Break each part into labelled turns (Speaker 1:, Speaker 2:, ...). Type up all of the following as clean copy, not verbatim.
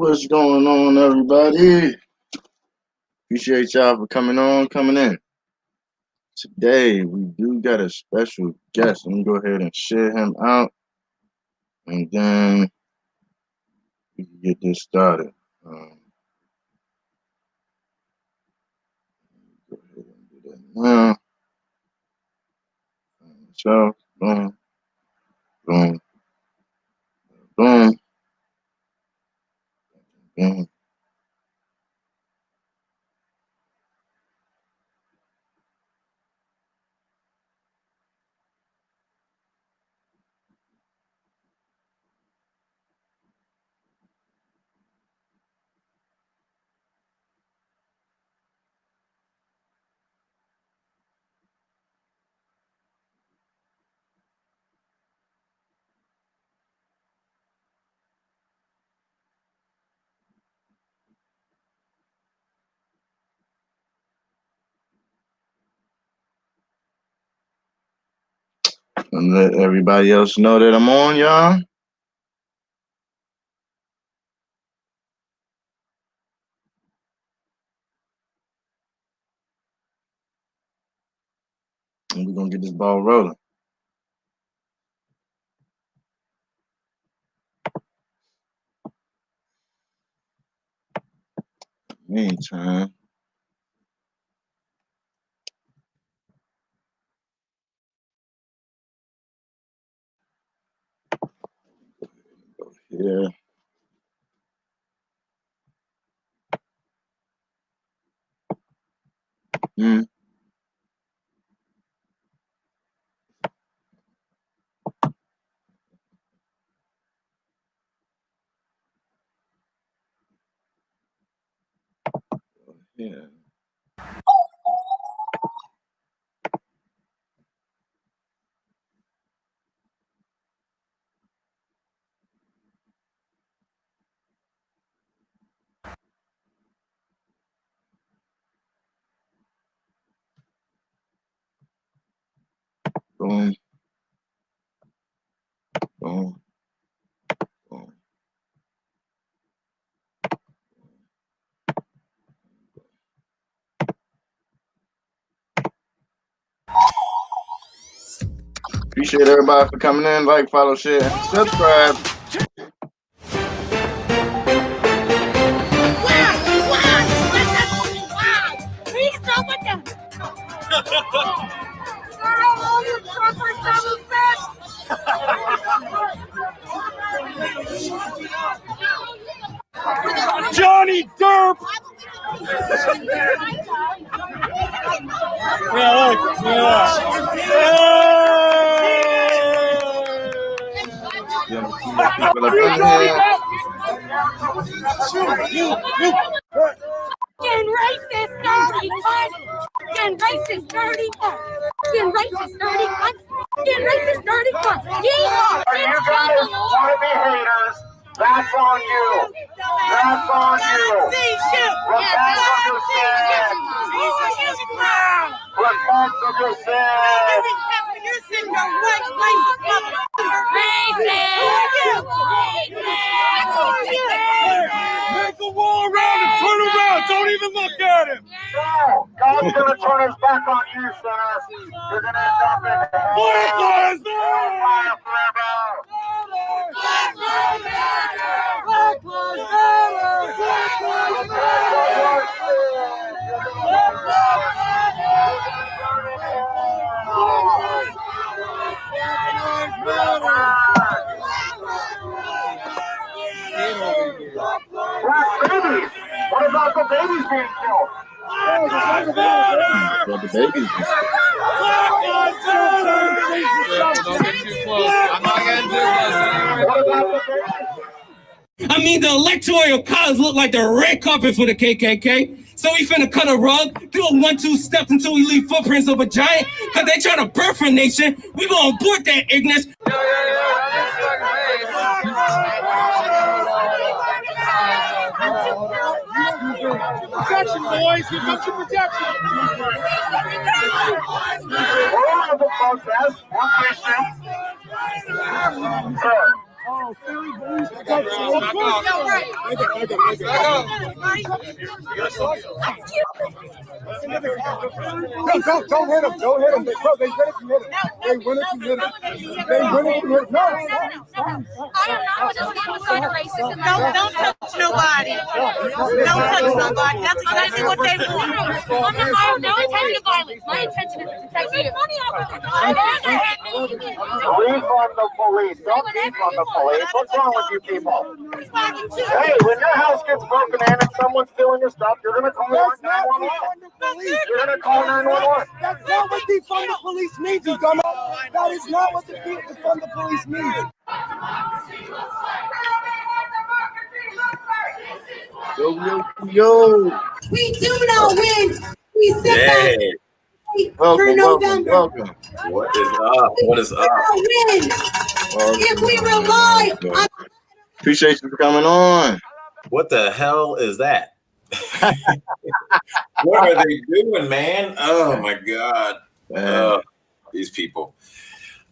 Speaker 1: What's going on, everybody? Appreciate y'all for coming in. Today, we do got a special guest. Let me go ahead and share him out, and then we can get this started. Go ahead and do that now. So, boom, boom, boom, boom. And let everybody else know that I'm on, y'all. And we're gonna get this ball rolling. Meantime, go here. Hmm. Yeah. Boom, boom, boom. Appreciate everybody for coming in. Like, follow, share, and subscribe.
Speaker 2: Johnny Derp!
Speaker 1: People up in here.
Speaker 3: Fucking racist, dirty cunt! Fucking racist, dirty cunt! Fucking racist, dirty cunt! Fucking racist, dirty cunt! Yeah!
Speaker 2: You guys want to be haters? That's on you. That's on you. Repent of your sin. Repent of your sin. Make a wall around and turn around. Don't even look at him. No, God's going to turn his back on you, sir. You're going to end up in hell. Black Lives Matter forever. Black Lives Matter. Black Lives Matter. Black Lives Matter. Black Lives Black babies. What about the babies being killed?
Speaker 1: What the babies?
Speaker 4: Don't get too close. I'm not getting too close.
Speaker 2: What about the babies?
Speaker 5: I mean, the electoral college look like the red carpet for the KKK. So we finna cut a rug, do a 1-2 steps until we leave footprints of a giant. Cause they trying to birth a nation. We gonna abort that ignorance.
Speaker 2: Protection, boys. Here comes your protection. We're out of the protest. We're Christians. Sir, Don't hit him. Don't hit him. Bro, they win if you hit him. They win if you hit him. They win if you hit him. No.
Speaker 3: I am not with this genocidal racist.
Speaker 6: Don't touch nobody. Don't touch nobody. That's exactly what they want.
Speaker 3: I have no intention of violence. My intention is to protect you.
Speaker 2: Refund the police. Don't defund the police. What's wrong with you people? Hey, when your house gets broken in and someone's stealing your stuff, you're going to call 911. You're going to call 911. That's not what defund the police means, you dumbass. That is not what defund the police means.
Speaker 1: Yo.
Speaker 7: We do not win. We sit back for November.
Speaker 1: Welcome.
Speaker 8: What is up? What is up?
Speaker 7: We do not win if we rely on.
Speaker 1: Appreciate you for coming on.
Speaker 8: What the hell is that? What are they doing, man? Oh my God. These people.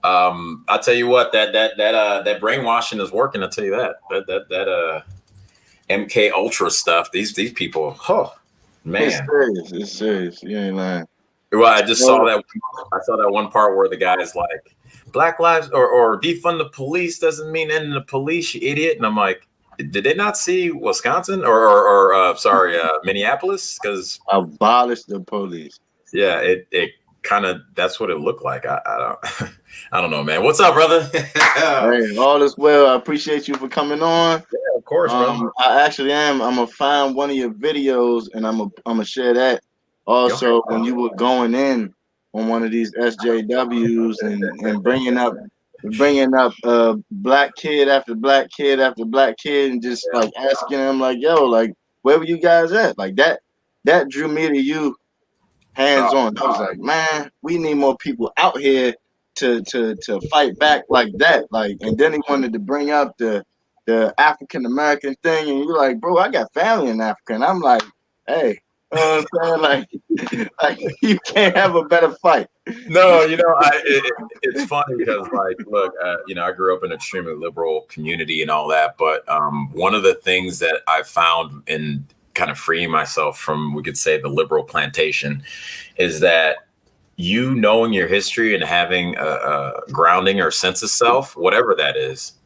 Speaker 8: I'll tell you what, that brainwashing is working. I'll tell you that MK Ultra stuff. These people. Oh man,
Speaker 1: it's serious. You ain't lying.
Speaker 8: Well, I just saw that. I saw that one part where the guy's like, "Black lives or defund the police doesn't mean ending the police, you idiot." And I'm like, did they not see Wisconsin or Minneapolis? Because
Speaker 1: abolish the police.
Speaker 8: Yeah, it kind of, that's what it looked like. I don't know, man. What's up, brother?
Speaker 1: Hey, all is well. I appreciate you for coming on.
Speaker 8: Yeah, of course, bro.
Speaker 1: I actually am. I'm gonna find one of your videos and I'm gonna share that. Also, when you were going in on one of these SJWs and bringing up black kid after black kid after black kid and just like asking them like, yo, like, where were you guys at? Like that drew me to you hands on. I was like, man, we need more people out here to fight back like that. Like, and then he wanted to bring up the African American thing, and you're like, bro, I got family in Africa, and I'm like, hey, you know what I'm saying? Like you can't have a better fight.
Speaker 8: No, it's funny because, like, look, I grew up in an extremely liberal community and all that, but one of the things that I found in kind of freeing myself from, we could say, the liberal plantation, is that you knowing your history and having a grounding or sense of self, whatever that is,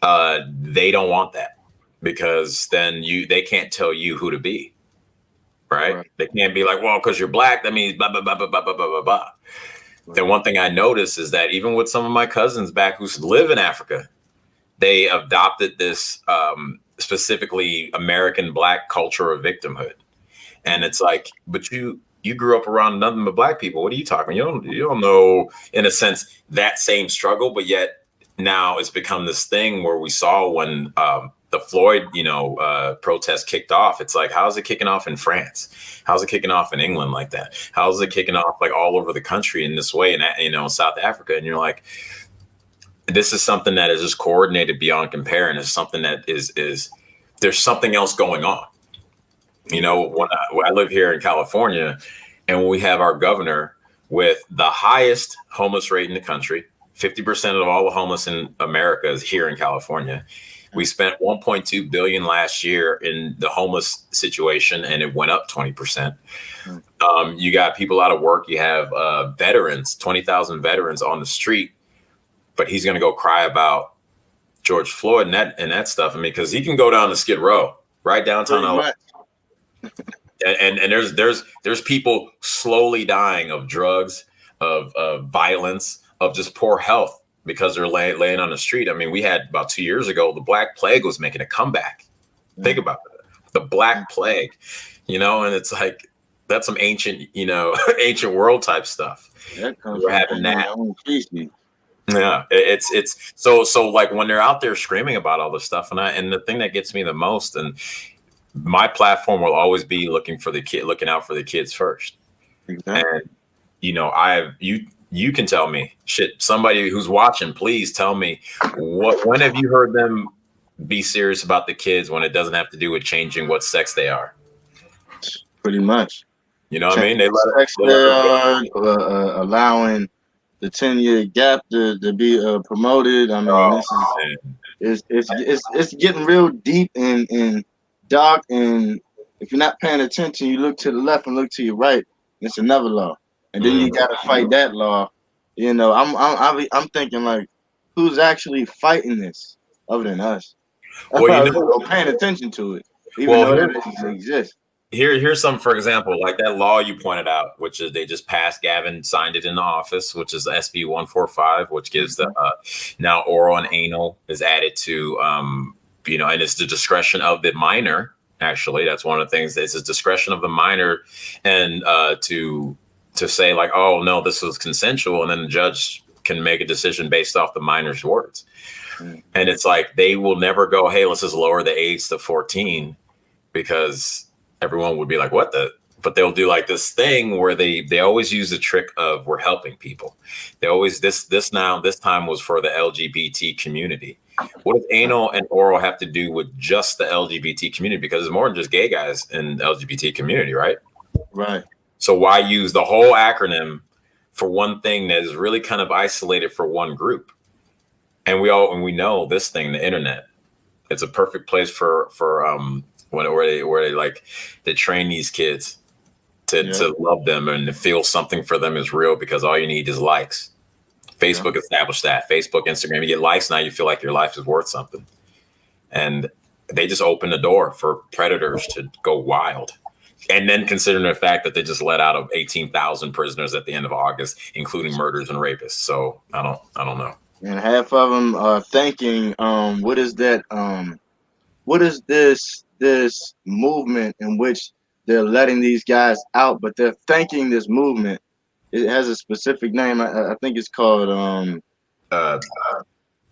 Speaker 8: they don't want that, because then they can't tell you who to be. Right? They can't be like, well, because you're black, that means blah, blah, blah, blah, blah, blah, blah, blah. The one thing I noticed is that even with some of my cousins back who live in Africa, they adopted this specifically American black culture of victimhood. And it's like, but you grew up around nothing but black people. What are you talking? You don't know, in a sense, that same struggle, but yet now it's become this thing where we saw when the Floyd, protest kicked off. It's like, how's it kicking off in France? How's it kicking off in England like that? How's it kicking off like all over the country in this way? And South Africa. And you're like, this is something that is just coordinated beyond compare. And it's something that is there's something else going on. When I live here in California, and we have our governor with the highest homeless rate in the country. 50% of all the homeless in America is here in California. We spent $1.2 billion last year in the homeless situation, and it went up 20%. You got people out of work. You have veterans, 20,000 veterans on the street, but he's going to go cry about George Floyd and that stuff. I mean, because he can go down to Skid Row, right downtown LA, and there's people slowly dying of drugs, of violence, of just poor health, because they're laying on the street. I mean, we had about 2 years ago, the Black Plague was making a comeback. Think about it. The Black Plague, and it's like, that's some ancient, ancient world type stuff. We're having that. Yeah, it's so like when they're out there screaming about all this stuff, and the thing that gets me the most, and my platform will always be looking out for the kids first. Exactly. And you can tell me, somebody who's watching, please tell me when have you heard them be serious about the kids when it doesn't have to do with changing what sex they are?
Speaker 1: Pretty much.
Speaker 8: You know what I mean?
Speaker 1: Allowing the 10-year gap to be promoted. I mean, this is it's getting real deep and dark. And if you're not paying attention, you look to the left and look to your right. It's another law, and then you got to fight that law. You know, I'm thinking like, who's actually fighting this other than us?
Speaker 8: Well, you know,
Speaker 1: paying attention to it, even though it exists.
Speaker 8: Here's some, for example, like that law you pointed out, which is they just passed. Gavin signed it in the office, which is SB 145, which gives the now oral and anal is added to, you know, and it's the discretion of the minor. Actually, that's one of the things. It's the discretion of the minor, and to say like, oh no, this was consensual, and then the judge can make a decision based off the minor's words. And it's like they will never go, hey, let's just lower the age to 14 because everyone would be like, what the? But they'll do like this thing where they always use the trick of we're helping people. They always this time was for the LGBT community. What does anal and oral have to do with just the LGBT community? Because it's more than just gay guys in the LGBT community, right?
Speaker 1: Right.
Speaker 8: So why use the whole acronym for one thing that is really kind of isolated for one group? And we know this thing, the internet, it's a perfect place for where they train these kids to love them and to feel something for them is real because all you need is likes. Facebook established that. Facebook, Instagram, you get likes now, you feel like your life is worth something. And they just open the door for predators to go wild. And then considering the fact that they just let out 18,000 prisoners at the end of August, including murders and rapists. So I don't know.
Speaker 1: And half of them are thinking, what is that? What is this movement in which they're letting these guys out, but they're thanking this movement. It has a specific name. I think it's called.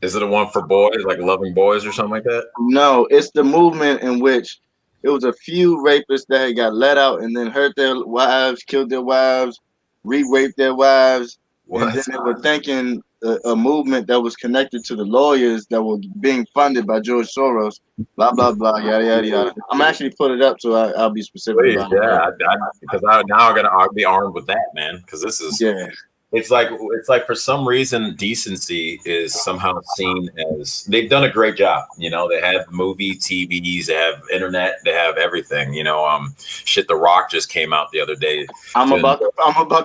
Speaker 8: Is it a one for boys, like Loving Boys or something like that?
Speaker 1: No, it's the movement in which it was a few rapists that had got let out and then hurt their wives, killed their wives, re-raped their wives, and then they were thanking a movement that was connected to the lawyers that were being funded by George Soros. Blah blah blah, yada yada yada. I'm actually put it up so I'll be specific.
Speaker 8: Please, because now I'm gonna be armed with that, man. Because this is It's like for some reason decency is somehow seen as they've done a great job. You know, they have movie, TVs, they have internet, they have everything. You know, shit. The Rock just came out the other day.
Speaker 1: I'm about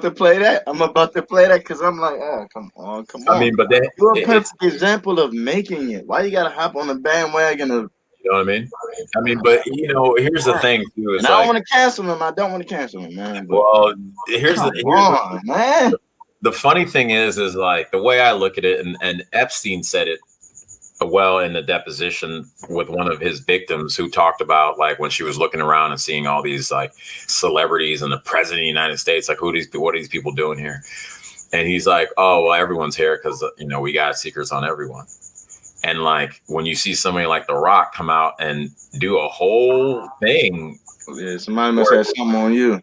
Speaker 1: to play that. I'm about to play that because I'm like, oh, come on.
Speaker 8: I mean, but
Speaker 1: you're a perfect example of making it. Why you gotta hop on the bandwagon of?
Speaker 8: You know what I mean? I mean, but you know, here's the thing too.
Speaker 1: And I don't want to cancel him. I don't want to cancel him, man. But
Speaker 8: well, here's man. The funny thing is like the way I look at it, and Epstein said it well in the deposition with one of his victims who talked about like when she was looking around and seeing all these like celebrities and the president of the United States, like what are these people doing here? And he's like, oh, well, everyone's here because, you know, we got secrets on everyone. And like when you see somebody like The Rock come out and do a whole thing.
Speaker 1: Yeah, somebody must have something on you.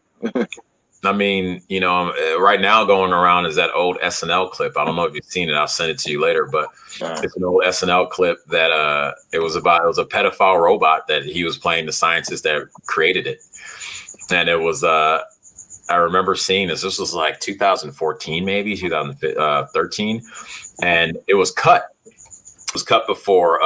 Speaker 8: I mean, you know, right now going around is that old SNL clip. I don't know if you've seen it. I'll send it to you later. But it's an old SNL clip that it was a pedophile robot that he was playing the scientist that created it. And it was I remember seeing this. This was like 2014, maybe 2013. And it was cut. It was cut before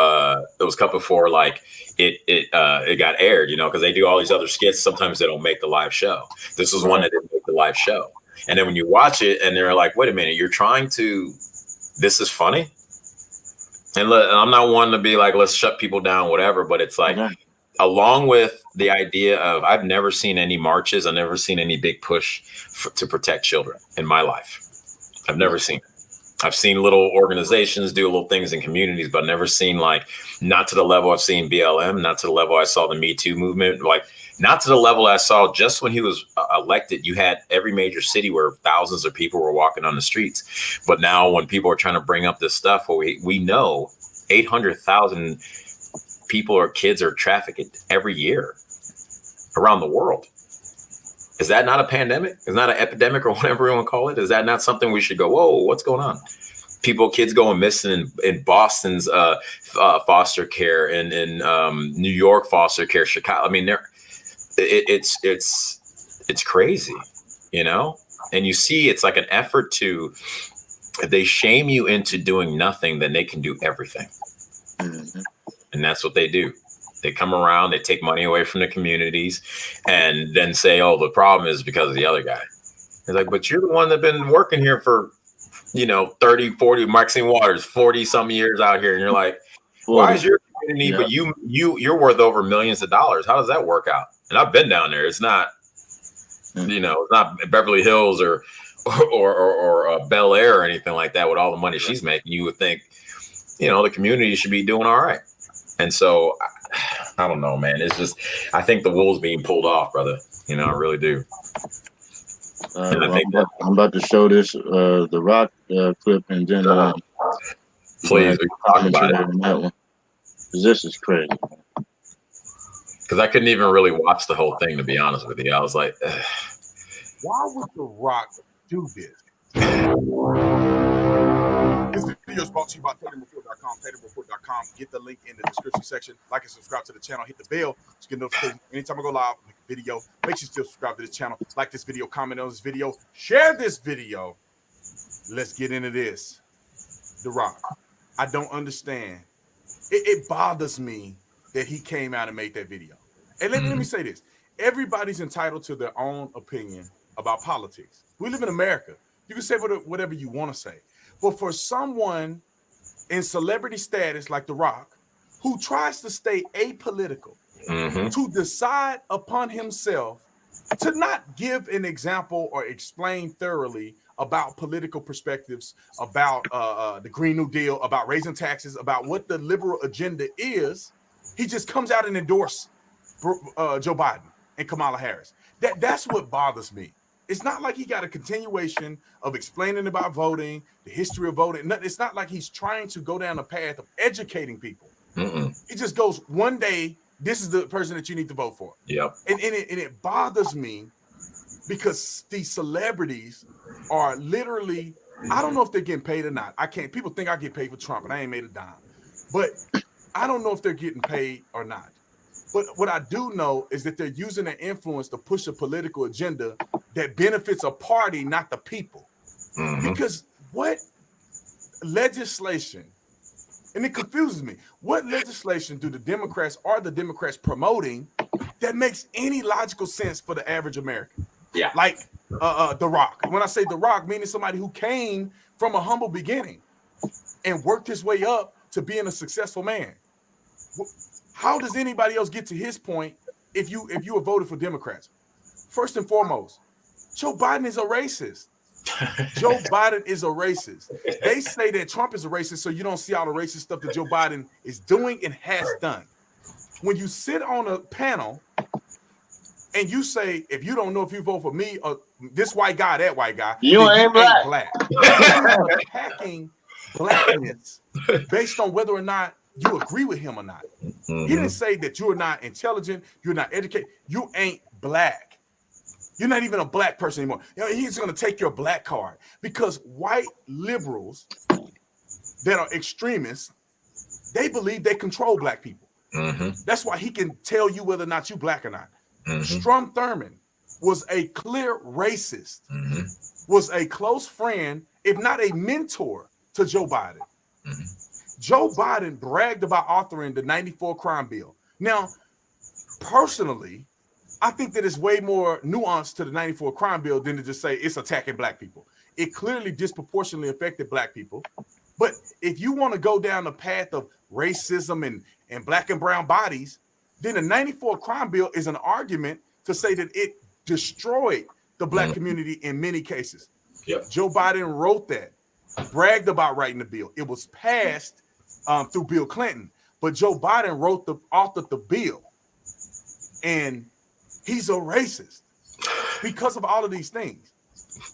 Speaker 8: like it got aired, you know, because they do all these other skits. Sometimes they don't make the live show. This was one that didn't make the live show. And then when you watch it and they're like, wait a minute, this is funny. And look, I'm not one to be like, let's shut people down, whatever. But it's like, along with the idea of, I've never seen any marches. I've never seen any big push to protect children in my life. I've never seen it. I've seen little organizations do little things in communities, but never seen not to the level I've seen BLM, not to the level I saw the Me Too movement, not to the level I saw just when he was elected. You had every major city where thousands of people were walking on the streets. But now when people are trying to bring up this stuff, we know 800,000 people or kids are trafficked every year around the world. Is that not a pandemic? Is that an epidemic or whatever you want to call it? Is that not something we should go, whoa, what's going on? Kids going missing in Boston's foster care and in New York foster care, Chicago. I mean, it's crazy, you know? And you see it's like an effort to if they shame you into doing nothing, then they can do everything. Mm-hmm. And that's what they do. They come around, they take money away from the communities, and then say, oh, the problem is because of the other guy. It's like, but you're the one that's been working here for, 30, 40, Maxine Waters, 40 some years out here. And you're like, 40. Why is your community, but you're worth over millions of dollars? How does that work out? And I've been down there. It's not, it's not Beverly Hills or Bel Air or anything like that with all the money she's making. You would think, the community should be doing all right. And so I don't know, man. It's just, I think the wool's being pulled off, brother. I really do.
Speaker 1: I'm about to show this the Rock clip, and then
Speaker 8: please talk about it.
Speaker 1: On that one. This is crazy.
Speaker 8: Because I couldn't even really watch the whole thing, to be honest with you. I was like, ugh.
Speaker 2: Why would The Rock do this? This video is brought to you by TatumReport.com. TatumReport.com. Get the link in the description section. Like and subscribe to the channel. Hit the bell to get notifications anytime I go live. Make a video. Make sure you still subscribe to this channel. Like this video. Comment on this video. Share this video. Let's get into this. The Rock. I don't understand. It bothers me that he came out and made that video. And let me say this. Everybody's entitled to their own opinion about politics. We live in America. You can say whatever you want to say. But for someone in celebrity status like The Rock, who tries to stay apolitical, to decide upon himself to not give an example or explain thoroughly about political perspectives, about the Green New Deal, about raising taxes, about what the liberal agenda is, he just comes out and endorses Joe Biden and Kamala Harris. That's what bothers me. It's not like he got a continuation of explaining about voting, the history of voting. It's not like he's trying to go down the path of educating people. He just goes, one day, this is the person that you need to vote for.
Speaker 8: Yep.
Speaker 2: And it bothers me because these celebrities are literally, I don't know if they're getting paid or not. People think I get paid for Trump and I ain't made a dime. But I don't know if they're getting paid or not. But what I do know is that they're using their influence to push a political agenda that benefits a party, not the people. Because what legislation, and it confuses me, what legislation do the Democrats promoting that makes any logical sense for the average American?
Speaker 8: Yeah.
Speaker 2: Like The Rock. When I say The Rock, meaning somebody who came from a humble beginning and worked his way up to being a successful man. How does anybody else get to his point if you were voted for Democrats? First and foremost, Joe Biden is a racist. Joe Biden is a racist. They say that Trump is a racist, so you don't see all the racist stuff that Joe Biden is doing and has done. When you sit on a panel and you say, if you don't know if you vote for me or this white guy, that white guy,
Speaker 1: you ain't black.
Speaker 2: You're attacking blackness based on whether or not you agree with him or not. He didn't say that you're not intelligent, you're not educated, you ain't black. You're not even a black person anymore. He's going to take your black card because white liberals that are extremists, they believe they control black people. That's why he can tell you whether or not you black or not. Strom Thurmond was a clear racist, was a close friend, if not a mentor to Joe Biden. Joe Biden bragged about authoring the 94 crime bill. Now, personally, I think that it's way more nuanced to the 94 crime bill than to just say it's attacking black people. It clearly disproportionately affected black people. But if you want to go down the path of racism and black and brown bodies, then the 94 crime bill is an argument to say that it destroyed the black community in many cases.
Speaker 8: Yep.
Speaker 2: Joe Biden wrote that, bragged about writing the bill. It was passed through Bill Clinton, but Joe Biden authored the bill, and he's a racist because of all of these things.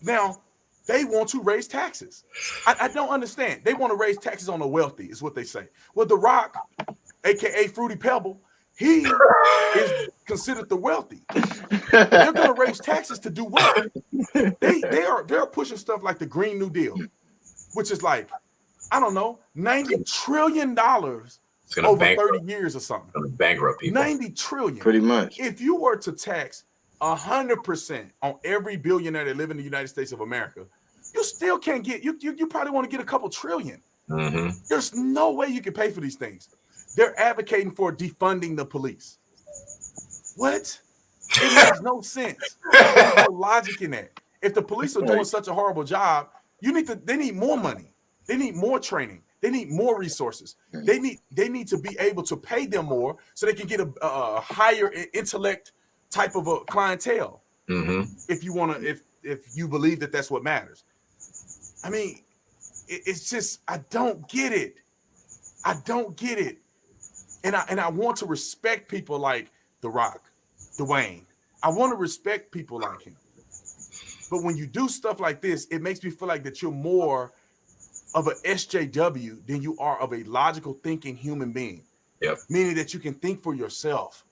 Speaker 2: Now, they want to raise taxes. I don't understand. They want to raise taxes on the wealthy, is what they say. Well, The Rock, aka Fruity Pebble, he is considered the wealthy. They're going to raise taxes to do what? They're pushing stuff like the Green New Deal, which is like, I don't know, $90 trillion over 30 years or something.
Speaker 8: It's gonna bankrupt people.
Speaker 2: 90 trillion.
Speaker 1: Pretty much.
Speaker 2: If you were to tax 100% on every billionaire that live in the United States of America, you still can't get you probably want to get a couple trillion.
Speaker 8: Mm-hmm.
Speaker 2: There's no way you can pay for these things. They're advocating for defunding the police. What? It makes no sense. There's no logic in that. If the police are doing such a horrible job, they need more money. They need more training. They need more resources. They need to be able to pay them more so they can get a higher intellect type of a clientele.
Speaker 8: Mm-hmm.
Speaker 2: If you want to, if you believe that that's what matters. I mean, it's just, I don't get it. I don't get it. And I want to respect people like The Rock, Dwayne. I want to respect people like him. But when you do stuff like this, it makes me feel like that you're more of an SJW than you are of a logical thinking human being.
Speaker 8: Yep.
Speaker 2: Meaning that you can think for yourself.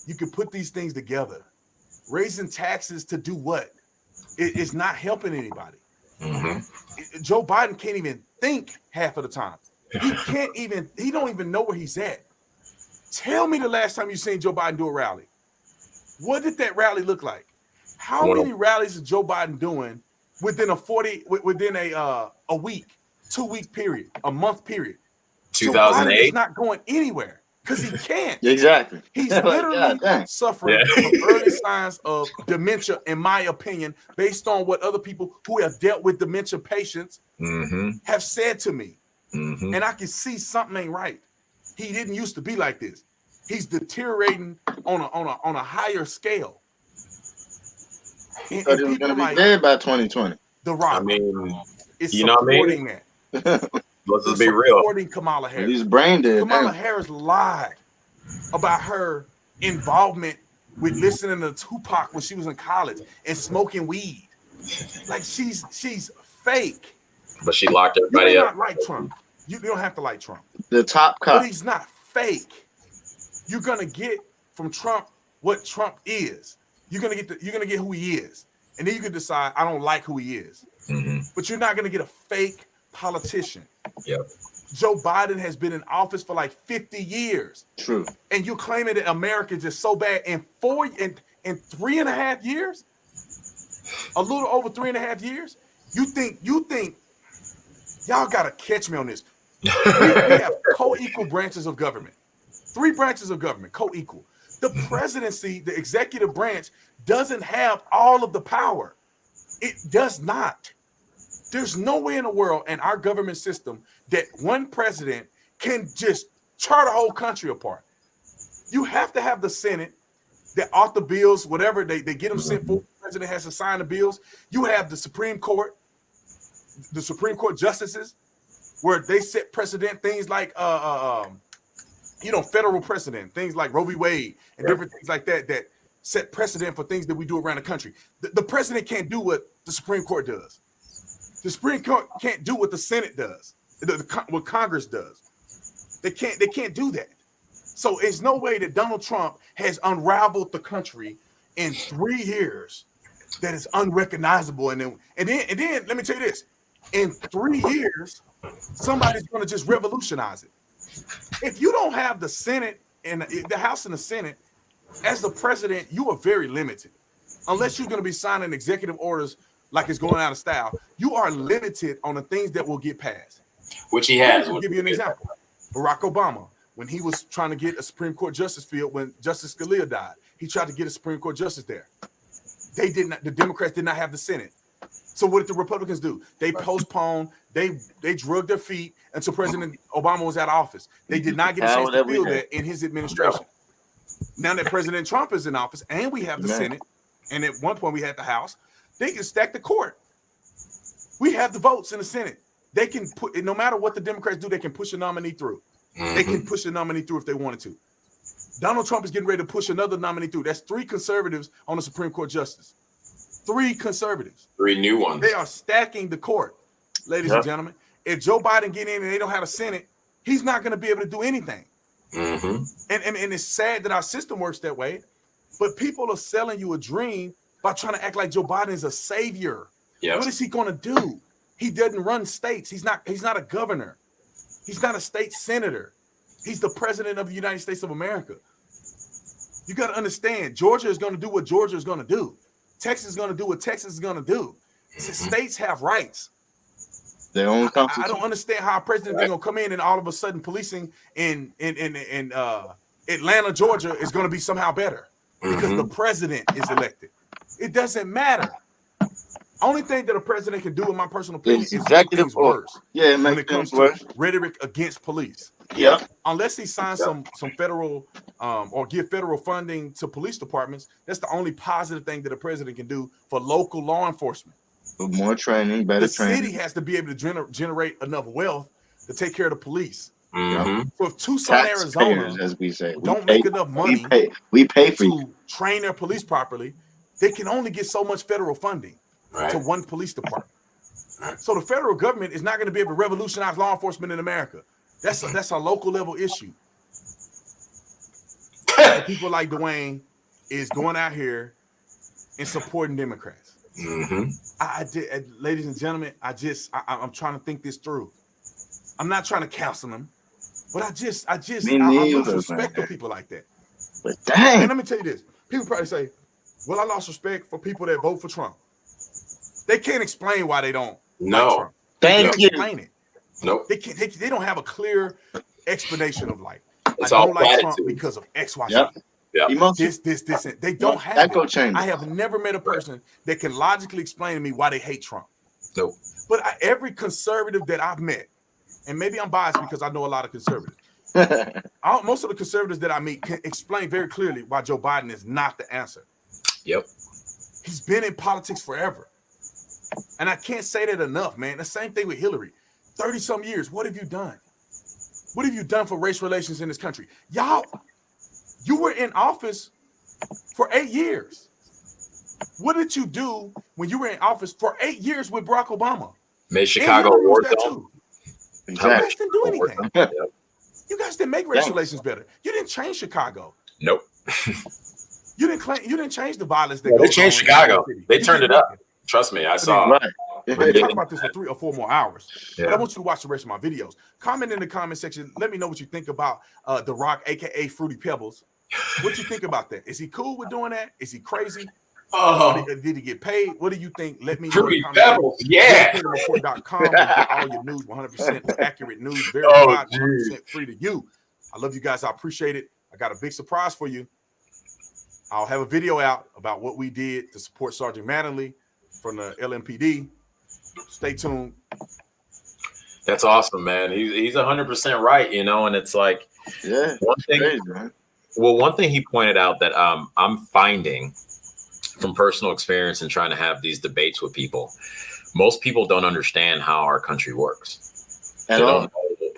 Speaker 2: You can put these things together. Raising taxes to do what? It's not helping anybody.
Speaker 8: Mm-hmm.
Speaker 2: Joe Biden can't even think half of the time. He don't even know where he's at. Tell me the last time you seen Joe Biden do a rally. What did that rally look like? How many rallies is Joe Biden doing within a week, 2-week period, a month period?
Speaker 8: 2008
Speaker 2: is not going anywhere because he can't.
Speaker 1: Exactly.
Speaker 2: He's literally suffering from early signs of dementia, in my opinion, based on what other people who have dealt with dementia patients have said to me.
Speaker 8: Mm-hmm.
Speaker 2: And I can see something ain't right. He didn't used to be like this. He's deteriorating on a higher scale.
Speaker 1: Thought he was going to be dead by 2020.
Speaker 2: The Rock.
Speaker 8: I mean,
Speaker 2: is
Speaker 8: you know what I mean?
Speaker 2: That.
Speaker 8: Let's just be real.
Speaker 2: Supporting Kamala Harris.
Speaker 1: He's brain dead.
Speaker 2: Kamala Harris lied about her involvement with listening to Tupac when she was in college and smoking weed. Like she's fake.
Speaker 8: But she locked everybody up.
Speaker 2: Not like Trump. You don't have to like Trump.
Speaker 1: The top cop.
Speaker 2: But he's not fake. You're gonna get from Trump what Trump is. You're gonna get who he is, and then you can decide I don't like who he is.
Speaker 8: Mm-hmm.
Speaker 2: But you're not gonna get a fake politician.
Speaker 8: Yep.
Speaker 2: Joe Biden has been in office for like 50 years.
Speaker 1: True.
Speaker 2: And you're claiming that America is just so bad in 3.5 years, a little over 3.5 years. You think y'all gotta catch me on this. We have co-equal branches of government. 3 branches of government, co-equal. The presidency, the executive branch, doesn't have all of the power. It does not. There's no way in the world in our government system that one president can just tear the whole country apart. You have to have the Senate that author bills, whatever they get them sent for. The president has to sign the bills. You have the Supreme Court justices, where they set precedent, things like federal precedent, things like Roe v. Wade and different things like that set precedent for things that we do around the country. The president can't do what the Supreme Court does. The Supreme Court can't do what the Senate does, what Congress does. They can't do that. So there's no way that Donald Trump has unraveled the country in 3 years that is unrecognizable. And then let me tell you this: in 3 years, somebody's going to just revolutionize it. If you don't have the Senate and the House and the Senate, as the president, you are very limited. Unless you're going to be signing executive orders like it's going out of style, you are limited on the things that will get passed.
Speaker 8: Which he has.
Speaker 2: I'll give you an example. Barack Obama, when he was trying to get a Supreme Court justice field, when Justice Scalia died, he tried to get a Supreme Court justice there. They did not. The Democrats did not have the Senate. So what did the Republicans do? They postponed. They drug their feet until President Obama was out of office. They did not get a chance to field that in his administration. Now that President Trump is in office and we have the Senate, and at one point we had the House, they can stack the court. We have the votes in the Senate. They can put, no matter what the Democrats do, they can push a nominee through. Mm-hmm. They can push a nominee through if they wanted to. Donald Trump is getting ready to push another nominee through. That's 3 conservatives on the Supreme Court justice. 3 conservatives.
Speaker 8: 3 new ones.
Speaker 2: They are stacking the court, ladies and gentlemen. If Joe Biden get in and they don't have a Senate, he's not going to be able to do anything.
Speaker 8: Mm-hmm.
Speaker 2: And it's sad that our system works that way, but people are selling you a dream by trying to act like Joe Biden is a savior.
Speaker 8: Yep.
Speaker 2: What is he going to do? He doesn't run states. He's not a governor. He's not a state senator. He's the president of the United States of America. You got to understand, Georgia is going to do what Georgia is going to do. Texas is going to do what Texas is going to do. States have rights.
Speaker 1: Their own
Speaker 2: I don't understand how a president is going to come in and all of a sudden policing in Atlanta, Georgia is going to be somehow better because the president is elected. It doesn't matter. Only thing that a president can do, in my personal opinion, is make things worse.
Speaker 1: Yeah,
Speaker 2: when it comes to rhetoric against police.
Speaker 1: Yeah.
Speaker 2: Unless he signs some federal or give federal funding to police departments, that's the only positive thing that a president can do for local law enforcement.
Speaker 1: With more training, better training.
Speaker 2: The city has to be able to generate enough wealth to take care of the police.
Speaker 8: Mm-hmm.
Speaker 2: So if Tucson, Arizona,
Speaker 1: as we say,
Speaker 2: don't make enough money
Speaker 1: we pay for
Speaker 2: to train their police properly, they can only get so much federal funding to one police department. So the federal government is not going to be able to revolutionize law enforcement in America. That's a local level issue. People like Dwayne is going out here and supporting Democrats.
Speaker 8: Mm-hmm.
Speaker 2: Ladies and gentlemen, I'm trying to think this through. I'm not trying to counsel them, but I lose respect for people like that.
Speaker 1: But dang.
Speaker 2: And let me tell you this: people probably say, "Well, I lost respect for people that vote for Trump." They can't explain why they don't.
Speaker 8: No,
Speaker 2: Trump.
Speaker 1: Thank you.
Speaker 2: Explain it.
Speaker 8: Nope.
Speaker 2: They don't have a clear explanation of like.
Speaker 8: It's
Speaker 2: I
Speaker 8: all
Speaker 2: don't like
Speaker 8: platitude.
Speaker 2: Trump because of X, Y, Z.
Speaker 8: Yep.
Speaker 2: This. And they don't have
Speaker 1: echo
Speaker 2: it.
Speaker 1: chamber.
Speaker 2: I have never met a person that can logically explain to me why they hate Trump.
Speaker 8: Nope.
Speaker 2: But every conservative that I've met, and maybe I'm biased because I know a lot of conservatives. Most of the conservatives that I meet can explain very clearly why Joe Biden is not the answer.
Speaker 8: Yep.
Speaker 2: He's been in politics forever. And I can't say that enough, man. The same thing with Hillary. 30-some years. What have you done? What have you done for race relations in this country? Y'all, you were in office for 8 years. What did you do when you were in office for 8 years with Barack Obama?
Speaker 8: Made Chicago a war zone.
Speaker 2: You guys didn't do anything. You guys didn't make race relations better. You didn't change Chicago.
Speaker 8: Nope.
Speaker 2: You didn't change the violence that
Speaker 8: They changed Chicago. They turned it up. Trust me, I saw.
Speaker 1: Right.
Speaker 2: We're going to talk about this for 3 or 4 more hours.
Speaker 8: Yeah.
Speaker 2: But I want you to watch the rest of my videos. Comment in the comment section. Let me know what you think about The Rock, a.k.a. Fruity Pebbles. What you think about that? Is he cool with doing that? Is he crazy? Did he get paid? What do you think? Let me know.
Speaker 8: Fruity Pebbles, yeah.
Speaker 2: Report.com. Get all your news, 100% accurate news, verified, 100% free to you. I love you guys. I appreciate it. I got a big surprise for you. I'll have a video out about what we did to support Sergeant Mattingly from the LMPD. Stay tuned.
Speaker 8: That's awesome, man. He's 100% right, you know, and it's like one thing.
Speaker 1: Crazy, man.
Speaker 8: Well, one thing he pointed out that I'm finding from personal experience and trying to have these debates with people, most people don't understand how our country works.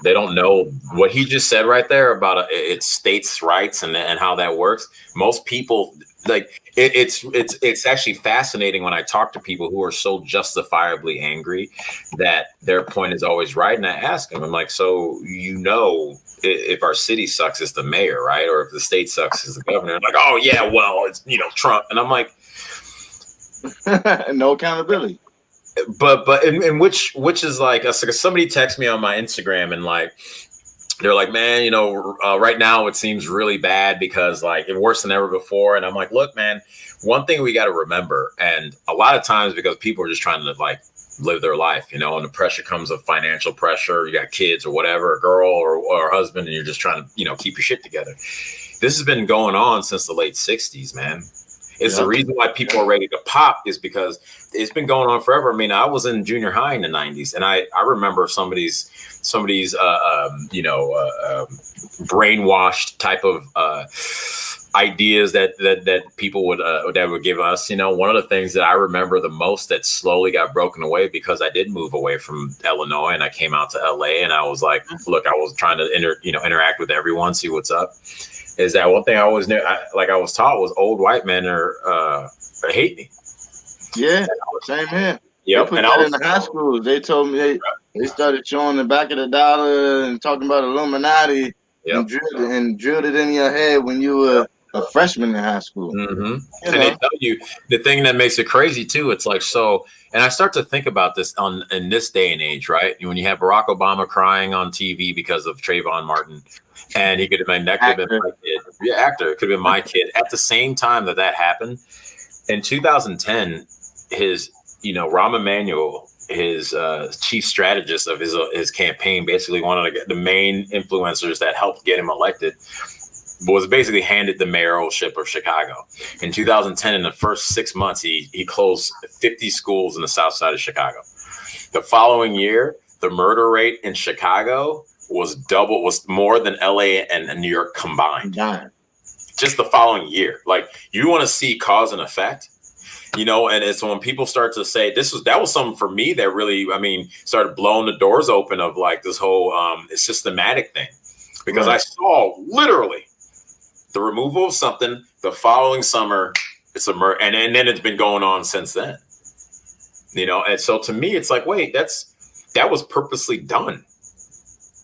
Speaker 8: They don't know what he just said right there about it's states' rights and how that works. Most people like it's actually fascinating when I talk to people who are so justifiably angry that their point is always right. And I ask them, I'm like, so if our city sucks, it's the mayor, right? Or if the state sucks, it's the governor. I'm like, oh yeah, well, it's Trump. And I'm like,
Speaker 1: no accountability.
Speaker 8: But which is like somebody texted me on my Instagram and like they're like, man, right now it seems really bad because like it's worse than ever before. And I'm like, look, man, one thing we got to remember, and a lot of times because people are just trying to like live their life, and the pressure comes of financial pressure. You got kids or whatever, a girl or a husband, and you're just trying to keep your shit together. This has been going on since the late 60s, man. It's the reason why people are ready to pop is because it's been going on forever. I mean, I was in junior high in the 90s, and I remember somebody's brainwashed type of ideas that people would give us. One of the things that I remember the most that slowly got broken away because I did move away from Illinois and I came out to LA, and I was like, look, I was trying to interact with everyone, see what's up. Is that one thing I always knew? I was taught was old white men hate me.
Speaker 1: Yeah, same here.
Speaker 8: Yep.
Speaker 1: They put that in the high schools. They told me they started showing the back of the dollar and talking about Illuminati and drilled it in your head when you were a freshman in high school.
Speaker 8: Mm-hmm. And they tell you the thing that makes it crazy too. It's like so. And I start to think about this in this day and age, right? When you have Barack Obama crying on TV because of Trayvon Martin. And he could have been, that could have been my kid. Yeah, actor. It could have been my kid. At the same time that happened, in 2010, Rahm Emanuel, his chief strategist of his campaign, basically one of the main influencers that helped get him elected, was basically handed the mayoralship of Chicago. In 2010, in the first 6 months, he closed 50 schools in the south side of Chicago. The following year, the murder rate in Chicago was more than LA and New York combined. Just the following year. Like, you want to see cause and effect, and it's when people start to say that was something for me that really, started blowing the doors open of like this whole systematic thing, because I saw literally the removal of something the following summer, it's a murder, and then it's been going on since then. And so to me, it's like, wait, that was purposely done.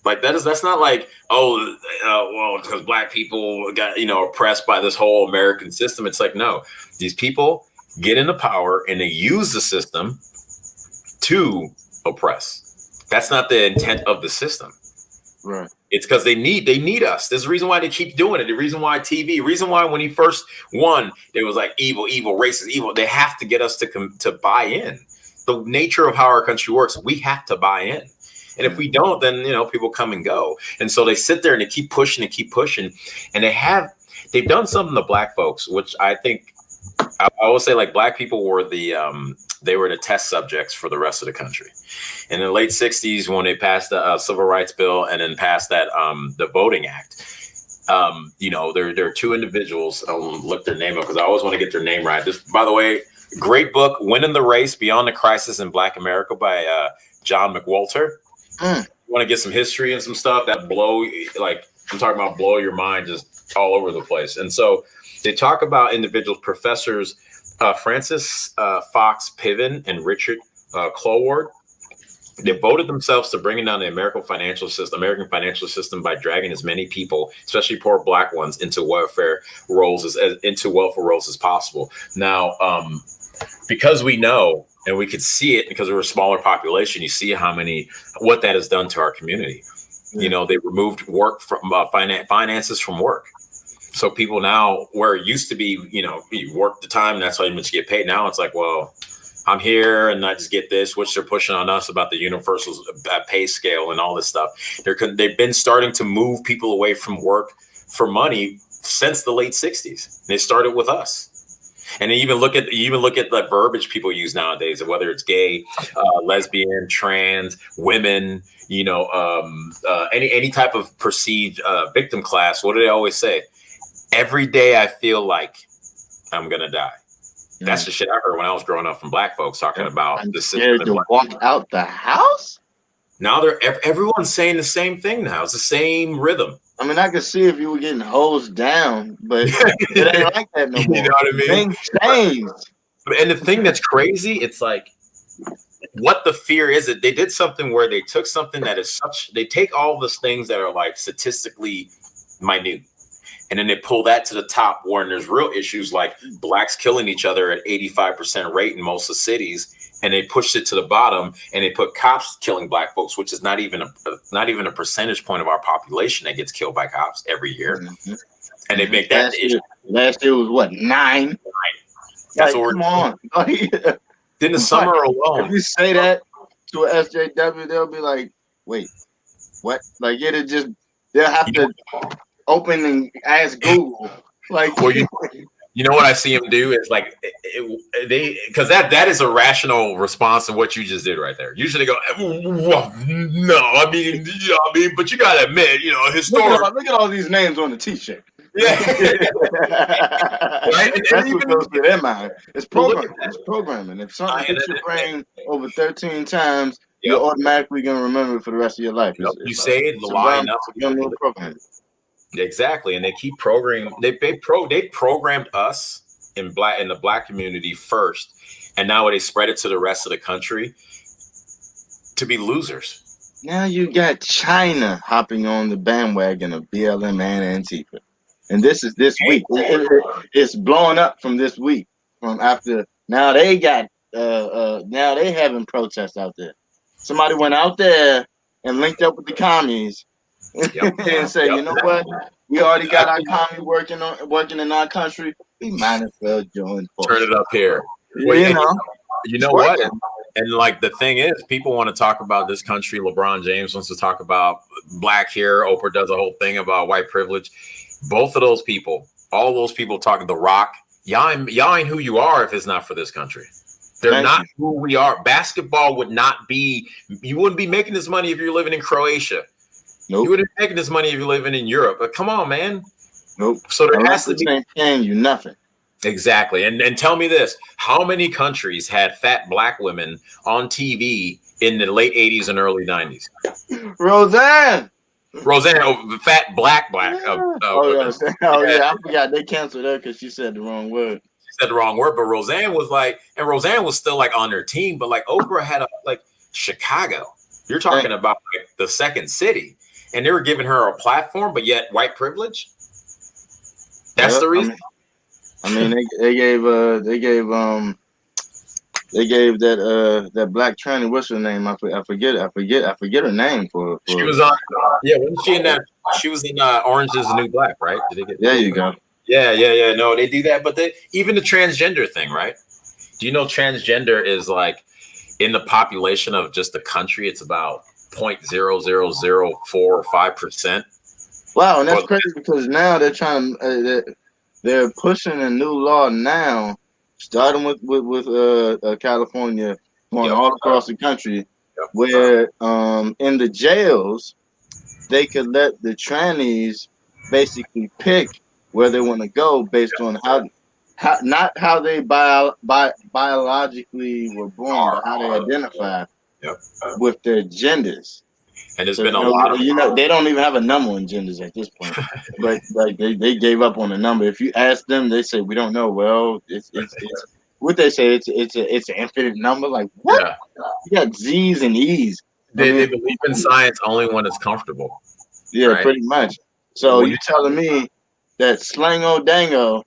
Speaker 8: Like that's not like, well, because black people got, oppressed by this whole American system. It's like, no, these people get into power and they use the system to oppress. That's not the intent of the system.
Speaker 1: Right.
Speaker 8: It's because they need us. There's a reason why they keep doing it. The reason why TV, reason why when he first won, it was like evil, racist, evil. They have to get us to buy in. The nature of how our country works, we have to buy in. And if we don't, then, people come and go. And so they sit there and they keep pushing and they've done something to black folks, which I think, I will say, like, black people were they were the test subjects for the rest of the country. In the late 60s, when they passed the Civil Rights Bill and then passed that the Voting Act, there are two individuals. I'll look their name up because I always want to get their name right. This, by the way, great book, Winning the Race, Beyond the Crisis in Black America by John McWhorter. You want to get some history and some stuff that blow your mind just all over the place. And so they talk about individuals, professors, Francis Fox Piven and Richard Cloward. They devoted themselves to bringing down the American financial system by dragging as many people, especially poor black ones, into welfare roles as possible. Now, because we know and we could see it because we're a smaller population, you see what that has done to our community. Yeah. They removed work from finances from work. So people now, where it used to be, you work the time and that's how much you get paid. Now it's like, well, I'm here and I just get this, which they're pushing on us about the universal pay scale and all this stuff. They've been starting to move people away from work for money since the late 60s. They started with us. And even look at the verbiage people use nowadays, whether it's gay, lesbian, trans, women, any type of perceived victim class. What do they always say? Every day I feel like I'm going to die. That's the shit I heard when I was growing up from black folks talking about the system.
Speaker 1: To walk out the house?
Speaker 8: Now everyone's saying the same thing now. It's the same rhythm.
Speaker 1: I mean, I could see if you were getting hosed down, but it ain't like that no more.
Speaker 8: You know what I mean?
Speaker 1: Things changed.
Speaker 8: And the thing that's crazy, it's like, what the fear is that they did something where they took something that is they take all those things that are like statistically minute, and then they pull that to the top when there's real issues like blacks killing each other at 85% rate in most of the cities. And they pushed it to the bottom and they put cops killing black folks, which is not even a percentage point of our population that gets killed by cops every year. Mm-hmm. And they make that
Speaker 1: last year was what, 9?
Speaker 8: That's
Speaker 1: like,
Speaker 8: what
Speaker 1: come on.
Speaker 8: In the summer alone.
Speaker 1: If you say that to an SJW, they'll be like, wait, what? Like they'll have to open and ask Google. Like,
Speaker 8: well, you know what I see them do is like because that is a rational response to what you just did right there. Usually go, well, no, but you gotta admit, historic.
Speaker 1: Look at all these names on the T-shirt.
Speaker 8: Yeah,
Speaker 1: right. That's what goes through their mind. It's programming. It's programming. If something hits your brain over 13 times, you're automatically gonna remember it for the rest of your life.
Speaker 8: You say it line up. Exactly, and they keep programming. They programmed us in the black community first, and now they spread it to the rest of the country to be losers.
Speaker 1: Now you got China hopping on the bandwagon of BLM and Antifa, and this is this week. It's blowing up from this week. From after now they got now they having protests out there. Somebody went out there and linked up with the commies. And say, you know what? We already got our commie working in our country. We might as well join.
Speaker 8: Turn it up here. You know what? And like the thing is, people want to talk about this country. LeBron James wants to talk about black here. Oprah does a whole thing about white privilege. Both of those people, all those people talking The Rock, y'all ain't who you are if it's not for this country. They're not who we are. Basketball would not be, you wouldn't be making this money if you're living in Croatia. Nope. You wouldn't be making this money if you're living in Europe. But come on, man.
Speaker 1: Nope.
Speaker 8: So there has to be
Speaker 1: paying you nothing.
Speaker 8: Exactly. And tell me this, how many countries had fat black women on TV in the late 80s and early 90s?
Speaker 1: Roseanne,
Speaker 8: fat black.
Speaker 1: Yeah, I forgot they canceled her because she said the wrong word.
Speaker 8: Said the wrong word, but Roseanne was like, and Roseanne was still like on their team, but like Oprah had like Chicago. You're talking about like the second city, and they were giving her a platform, but yet white privilege. That's the reason.
Speaker 1: I mean, they gave that black tranny. What's her name? I forget her name for.
Speaker 8: She was on. Yeah, wasn't she in that? She was in Orange Is the New Black, right? Did they get?
Speaker 1: There you go.
Speaker 8: Yeah. No, they do that, but even the transgender thing, right? Do you know transgender is like in the population of just the country, it's about 0.0004 or 5%.
Speaker 1: Wow, and that's crazy because now they're trying. They're pushing a new law now, starting with California, going all across the country, where in the jails they could let the trannies basically pick where they want to go based on how not how they biologically were born, but how they identify with their genders.
Speaker 8: And there's been a lot of,
Speaker 1: they don't even have a number on genders at this point. But like they gave up on the number. If you ask them, they say we don't know. Well, it's what they say. It's an infinite number. Like what? Yeah. You got Z's and E's.
Speaker 8: They believe in science only when it's comfortable.
Speaker 1: Yeah, right? Pretty much. So you telling me that Slango Dango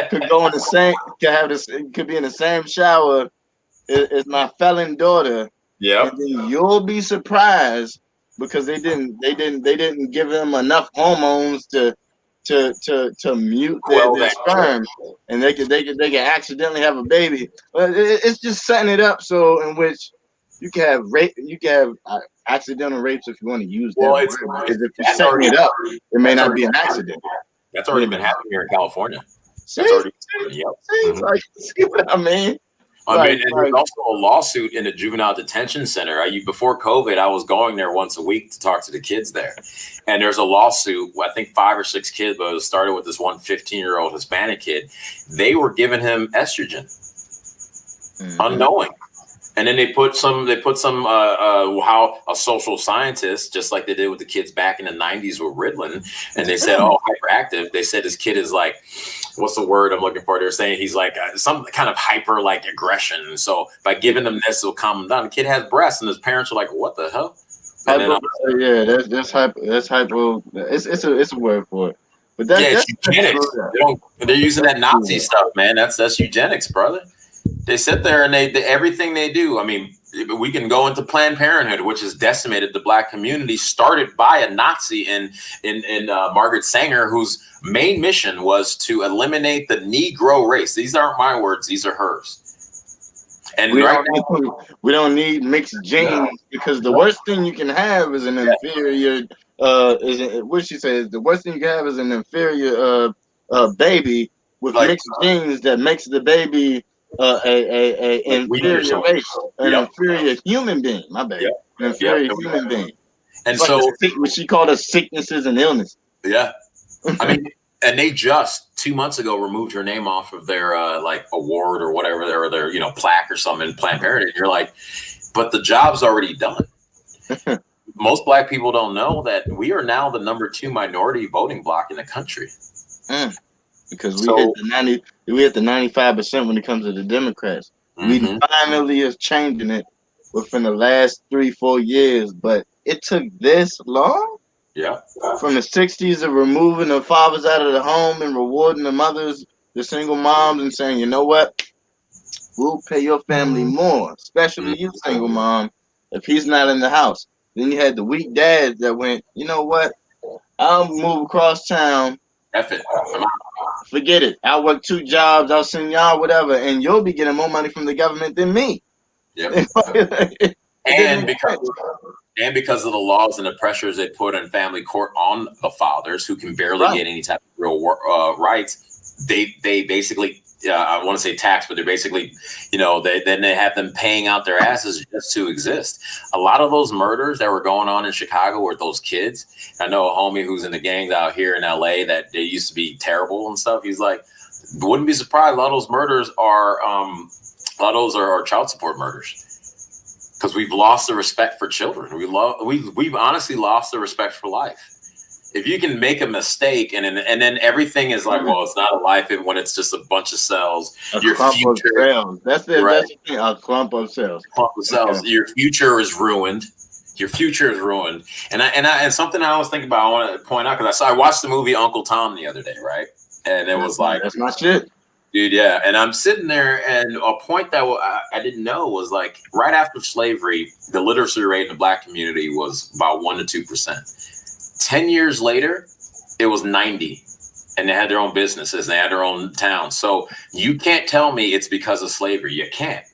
Speaker 1: could go in the same, could be in the same shower as my felon daughter.
Speaker 8: Yeah,
Speaker 1: and then you'll be surprised because they didn't give them enough hormones to mute their sperm, and they could accidentally have a baby. But it's just setting it up so in which you can have rape, you can have accidental rapes if you want to use that. Well, because if you're setting it up, it may not be an accident.
Speaker 8: That's already been happening here in California.
Speaker 1: See what I mean?
Speaker 8: And there's also a lawsuit in the juvenile detention center. Before COVID, I was going there once a week to talk to the kids there. And there's a lawsuit, I think 5 or 6 kids, but it started with this one 15-year-old Hispanic kid. They were giving him estrogen, unknowing. And then they put some how a social scientist, just like they did with the kids back in the 90s with Ritalin, and they said, hyperactive. They said this kid is like, what's the word I'm looking for? They're saying he's like some kind of hyper like aggression. And so by giving them this, it'll calm him down. The kid has breasts, and his parents are like, what the hell?
Speaker 1: That's hyper. It's a word for it. But that's
Speaker 8: eugenics. They're using that Nazi stuff, man. That's eugenics, brother. They sit there and they everything they do. I mean, we can go into Planned Parenthood, which has decimated the black community, started by a Nazi in Margaret Sanger, whose main mission was to eliminate the Negro race. These aren't my words; these are hers. And
Speaker 1: we don't need mixed genes because the worst thing you can have is an inferior. What she says, the worst thing you can have is an inferior baby with mixed genes that makes the baby a inferior race, an inferior human being. My bad, an inferior human being.
Speaker 8: And it's so,
Speaker 1: what she called us sicknesses and illness.
Speaker 8: Yeah, I mean, and they just 2 months ago removed her name off of their like award or whatever, or their plaque or something in Planned Parenthood. You're like, but the job's already done. Most black people don't know that we are now the #2 minority voting bloc in the country.
Speaker 1: Because we hit the 95% when it comes to the Democrats. We finally is changing it within the last 3-4 years, but it took this long.
Speaker 8: Yeah.
Speaker 1: From the 60s of removing the fathers out of the home and rewarding the mothers, the single moms, and saying, you know what? We'll pay your family more, especially you, single mom, if he's not in the house. Then you had the weak dads that went, you know what? I'll move across town.
Speaker 8: F it.
Speaker 1: forget it. I'll work 2 jobs. I'll send y'all whatever, and you'll be getting more money from the government than me.
Speaker 8: Yep. And because of the laws and the pressures they put in family court on the fathers who can barely get any type of real rights, they basically, I want to say tax, but they're basically, then they have them paying out their asses just to exist. A lot of those murders that were going on in Chicago were those kids. I know a homie who's in the gangs out here in LA that they used to be terrible and stuff. He's like, wouldn't be surprised. A lot of those murders are, child support murders. Because we've lost the respect for children. We've honestly lost the respect for life. If you can make a mistake and then everything is like, well, it's not a life when it's just a bunch of cells.
Speaker 1: Your future, that's the thing. A clump of cells.
Speaker 8: Okay. Your future is ruined. Your future is ruined. And something I always think about, I want to point out, because I watched the movie Uncle Tom the other day, right? And it was like,
Speaker 1: that's my shit.
Speaker 8: Dude, yeah. And I'm sitting there, and a point that I didn't know was like right after slavery, the literacy rate in the Black community was about 1% to 2%. 10 years later, it was 90, and they had their own businesses, and they had their own towns. So you can't tell me it's because of slavery. You can't,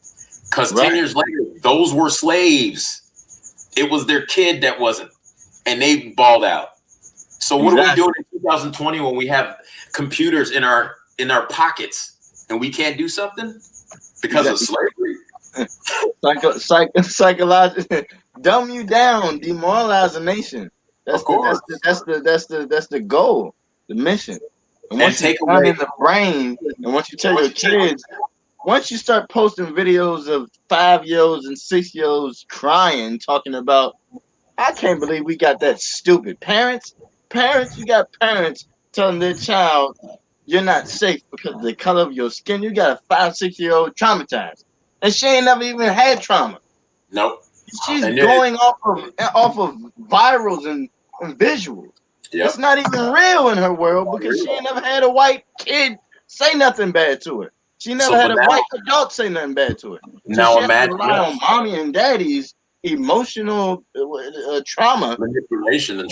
Speaker 8: because 10 years later, those were slaves. It was their kid that wasn't, and they balled out. So what are we doing in 2020 when we have computers in our pockets and we can't do something because of slavery?
Speaker 1: Psychological, dumb you down, demoralize a nation. That's the goal, the mission. And once you turn in the brain, and once you tell your kids, once you start posting videos of 5-year-olds and 6-year-olds crying, talking about, I can't believe we got that stupid. Parents, you got parents telling their child, you're not safe because of the color of your skin. You got a 5-6-year-old traumatized, and she ain't never even had trauma.
Speaker 8: Nope.
Speaker 1: She's going off of virals and visuals.
Speaker 8: Yep.
Speaker 1: It's not even real in her world because she ain't never had a white kid say nothing bad to her. She never had a white adult say nothing bad to her. So
Speaker 8: now
Speaker 1: she imagine has to rely on mommy and daddy's emotional trauma,
Speaker 8: manipulation and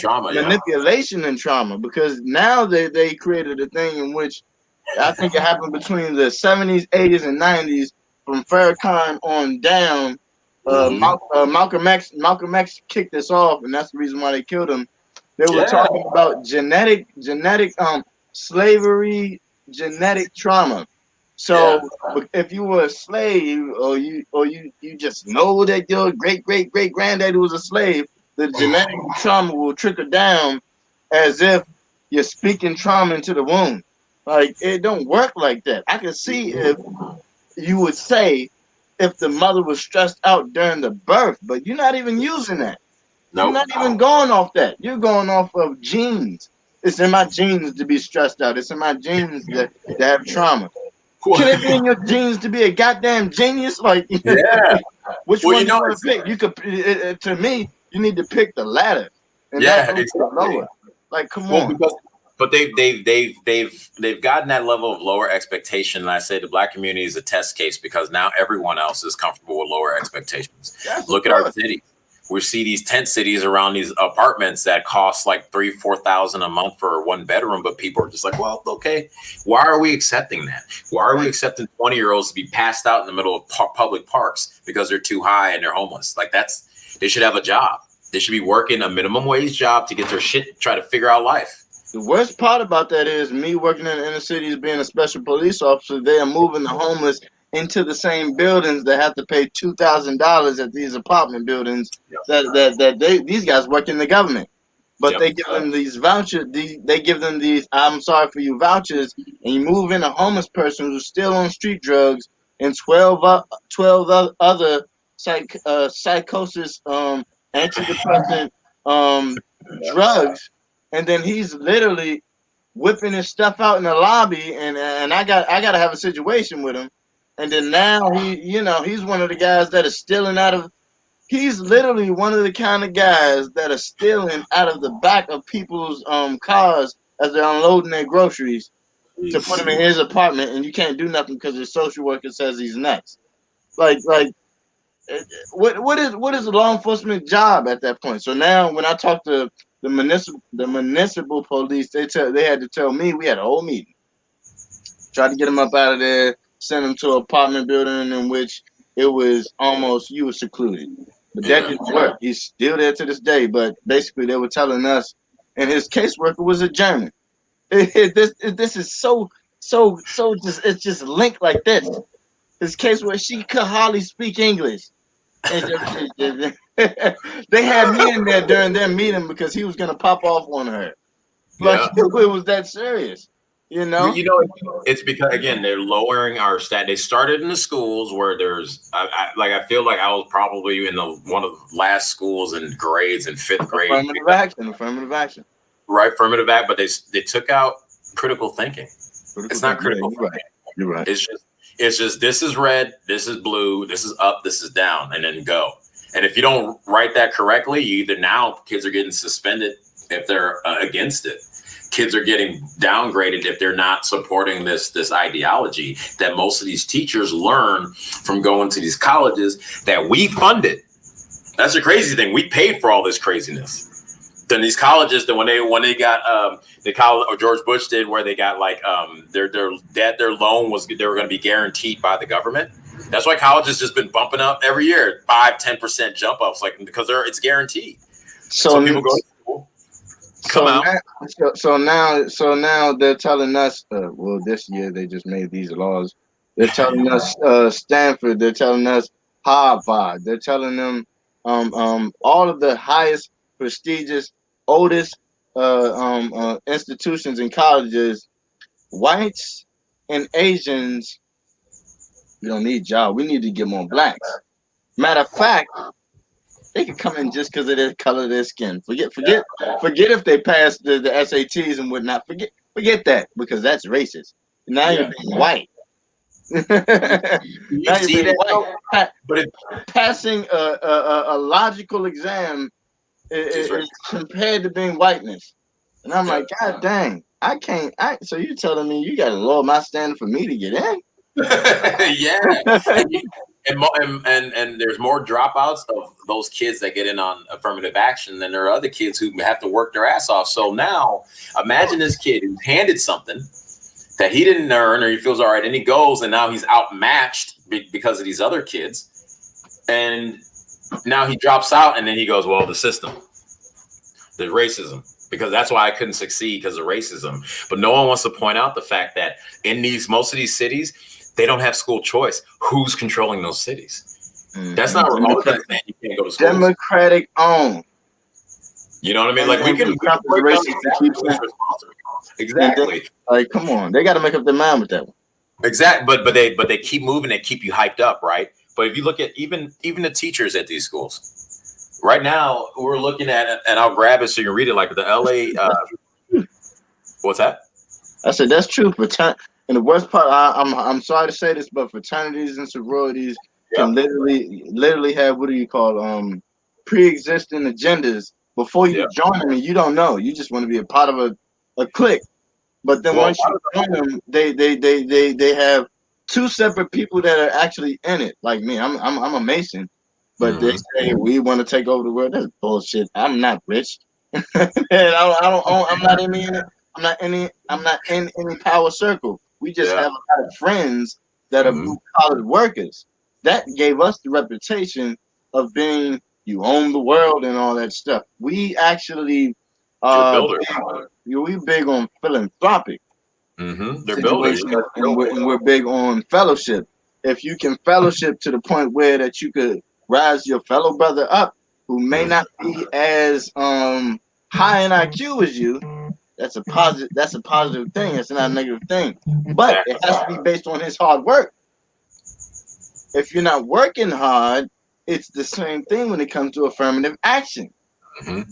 Speaker 8: trauma,
Speaker 1: because now they created a thing in which I think it happened between the 70s, 80s, and 90s, from Farrakhan on down. Malcolm X kicked this off, and that's the reason why they killed him. They were talking about genetic slavery, genetic trauma. So if you were a slave, or you just know that your great granddaddy was a slave, the genetic trauma will trickle down as if you're speaking trauma into the womb. Like, it don't work like that. I can see if you would say if the mother was stressed out during the birth, but you're not even using that. Nope. You're not even going off that. You're going off of genes. It's in my genes to be stressed out. It's in my genes to have trauma. Can it be in your genes to be a goddamn genius? Like, which one you want to pick? You could, to me, you need to pick the latter. And exactly. Lower. Like, come on.
Speaker 8: But they've gotten that level of lower expectation, and I say the Black community is a test case because now everyone else is comfortable with lower expectations. Look at our city. We see these tent cities around these apartments that cost like $3,000-4,000 a month for one bedroom, but people are just like, well, okay, why are we accepting that? Why are we accepting 20-year-olds to be passed out in the middle of public parks because they're too high and they're homeless? Like, they should have a job. They should be working a minimum wage job to get their shit, try to figure out life.
Speaker 1: The worst part about that is me working in the inner cities, being a special police officer. They are moving the homeless into the same buildings that have to pay $2,000 at these apartment buildings these guys work in the government, but they give them these vouchers. They give them these "I'm sorry for you" vouchers, and you move in a homeless person who's still on street drugs and 12 other psychosis, antidepressant, drugs, and then he's literally whipping his stuff out in the lobby, and I gotta have a situation with him. And then now he's one of the guys that is stealing out of. He's literally one of the kind of guys that are stealing out of the back of people's cars as they're unloading their groceries to put them in his apartment, and you can't do nothing because the social worker says he's nuts. Like, what is a law enforcement job at that point? So now when I talk to the municipal police, they had to tell me, we had a whole meeting. Tried to get him up out of there, sent him to an apartment building in which it was almost you were secluded. But that didn't work. He's still there to this day. But basically, they were telling us, and his caseworker was a German. This is so just it's just linked like this. His caseworker, she could hardly speak English. And they had me in there during their meeting because he was gonna pop off on her. Like it was that serious. You know,
Speaker 8: it's because again they're lowering our stat. They started in the schools where there's, I feel like I was probably in one of the last schools in grades in 5th grade.
Speaker 1: Affirmative action.
Speaker 8: Right, affirmative act. But they took out critical thinking. It's not critical thinking.
Speaker 1: You're right.
Speaker 8: It's just this is red, this is blue, this is up, this is down, and then go. And if you don't write that correctly, either now kids are getting suspended if they're against it. Kids are getting downgraded if they're not supporting this ideology that most of these teachers learn from going to these colleges that we funded. That's the crazy thing. We paid for all this craziness. Then these colleges, that when they got the college, or George Bush did, where they got like their loan was, they were going to be guaranteed by the government. That's why colleges just been bumping up every year, 5-10% jump ups, like because it's guaranteed. So people go.
Speaker 1: So now they're telling us. Well, this year they just made these laws. They're telling us Stanford. They're telling us Harvard. They're telling them all of the highest, prestigious, oldest institutions and colleges. Whites and Asians, we don't need jobs. We need to get more blacks. Matter of fact, they could come in just because of the color of their skin. Forget if they pass the SATs and whatnot. Forget that, because that's racist. Now you're being white. Now you're being white. But passing a logical exam is compared to being whiteness. And I'm like, God dang, I can't. So you're telling me you got to lower my standard for me to get in?
Speaker 8: Yeah. And there's more dropouts of those kids that get in on affirmative action than there are other kids who have to work their ass off. So now imagine this kid who's handed something that he didn't earn, or he feels all right, and he goes and now he's outmatched because of these other kids. And now he drops out, and then he goes, well, the system, the racism, because that's why I couldn't succeed, because of racism. But no one wants to point out the fact that in most of these cities, they don't have school choice. Who's controlling those cities? That's not remote. You can't go to school.
Speaker 1: Democratic owned.
Speaker 8: You know what I mean? Like we can exactly.
Speaker 1: Like, come on, they got to make up their mind with that one.
Speaker 8: Exactly, but they keep moving. They keep you hyped up, right? But if you look at even the teachers at these schools right now, we're looking at, and I'll grab it so you can read it. Like the LA. What's that?
Speaker 1: I said that's true. And the worst part, I'm sorry to say this, but fraternities and sororities can literally have, what do you call, pre-existing agendas before you join them, and you don't know. You just want to be a part of a clique. But then once you join them, they have two separate people that are actually in it. Like me, I'm a Mason, but they say we want to take over the world. That's bullshit. I'm not rich. And I'm not in it. I'm not in any power circle. We just have a lot of friends that are blue-collar workers. That gave us the reputation of being, you own the world and all that stuff. We actually we big on philanthropic.
Speaker 8: They're builders.
Speaker 1: And we're big on fellowship. If you can fellowship to the point where that you could rise your fellow brother up, who may not be as high in IQ as you, that's a positive thing. It's not a negative thing. But it has to be based on his hard work. If you're not working hard, it's the same thing when it comes to affirmative action.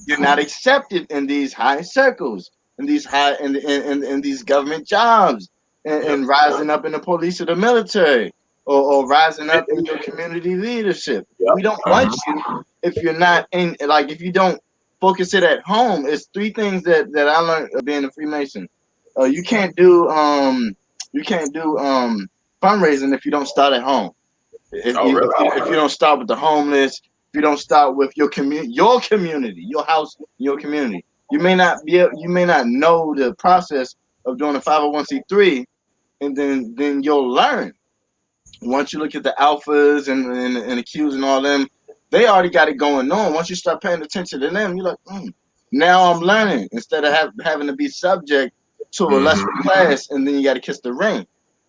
Speaker 1: You're not accepted in these high circles, in these in these government jobs, and rising up in the police or the military, or rising up in your community leadership. We don't want you if you're not in, like, if you don't focus it at home. It's three things that I learned being a Freemason. You can't do fundraising if you don't start at home. If you don't start with the homeless, if you don't start with your community, your house, your community, you may not know the process of doing a 501c3 and then you'll learn. Once you look at the alphas and the Qs and all them, they already got it going on. Once you start paying attention to them, you're like, now I'm learning instead of having to be subject to a lesson class, and then you got to kiss the ring.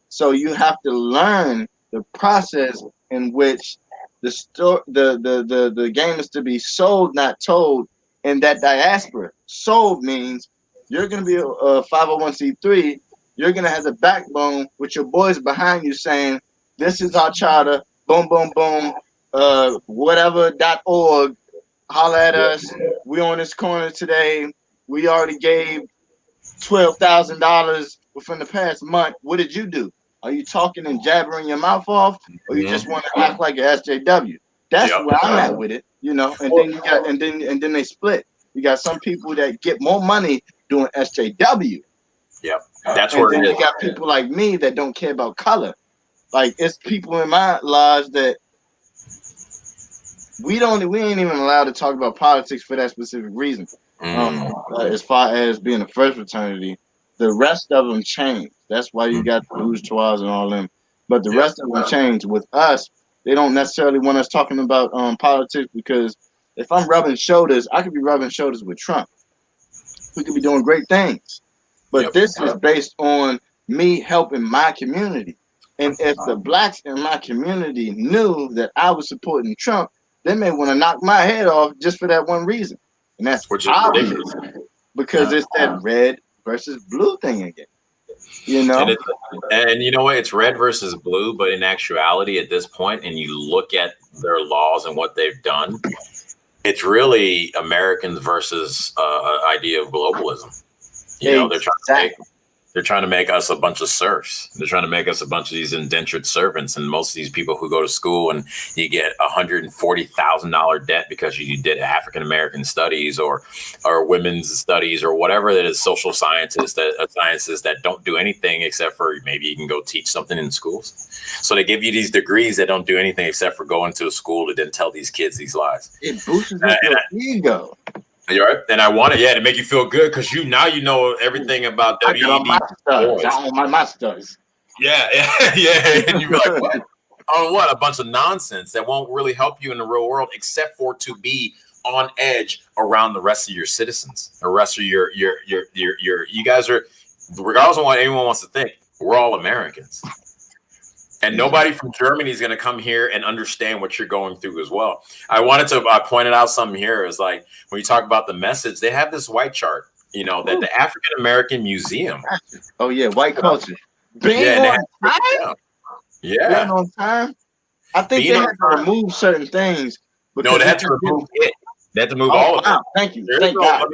Speaker 1: So you have to learn the process in which the game is to be sold, not told, in that diaspora. Sold means you're going to be a 501c3. You're going to have the backbone with your boys behind you saying, this is our charter, boom, boom, boom, whatever.org, holler at us. We on this corner today. We already gave $12,000 within the past month. What did you do? Are you talking and jabbering your mouth off, or you just want to act like an SJW? That's where I'm at with it, you know. And then you got, and then they split. You got some people that get more money doing SJW.
Speaker 8: Yep, that's
Speaker 1: and
Speaker 8: where
Speaker 1: then
Speaker 8: it
Speaker 1: you
Speaker 8: is.
Speaker 1: got people like me that don't care about color. Like, it's people in my lives that we ain't even allowed to talk about politics for that specific reason. As far as being a first fraternity, the rest of them change. That's why you got the bourgeois and all them. But the rest of them change. With us, they don't necessarily want us talking about politics, because if I'm rubbing shoulders, I could be rubbing shoulders with Trump. We could be doing great things. But this is based on me helping my community. And if the blacks in my community knew that I was supporting Trump, they may want to knock my head off just for that one reason. And that's obvious, because it's that red versus blue thing again. You know?
Speaker 8: And you know what? It's red versus blue, but in actuality, at this point, and you look at their laws and what they've done, it's really Americans versus idea of globalism. You know, they're trying to make us a bunch of serfs. They're trying to make us a bunch of these indentured servants. And most of these people who go to school and you get $140,000 debt because you did African-American studies or women's studies or whatever that is, social sciences that don't do anything except for maybe you can go teach something in schools. So they give you these degrees that don't do anything except for going to a school to then tell these kids these lies.
Speaker 1: It boosts your ego.
Speaker 8: You're right. And I want it, to make you feel good, because you know everything about WED.
Speaker 1: My studies.
Speaker 8: Yeah. And you're like, what? Oh, what? A bunch of nonsense that won't really help you in the real world, except for to be on edge around the rest of your citizens. The rest of your you guys are, regardless of what anyone wants to think, we're all Americans. And nobody from Germany is going to come here and understand what you're going through as well. I wanted to point out something here. Is like, when you talk about the message, they have this white chart, you know, that the African American Museum.
Speaker 1: Oh, yeah. White culture. Being on time?
Speaker 8: Yeah.
Speaker 1: Being on time? I think they had to remove certain things.
Speaker 8: No, they had to remove it. They had to move all of it.
Speaker 1: Thank you. Thank God.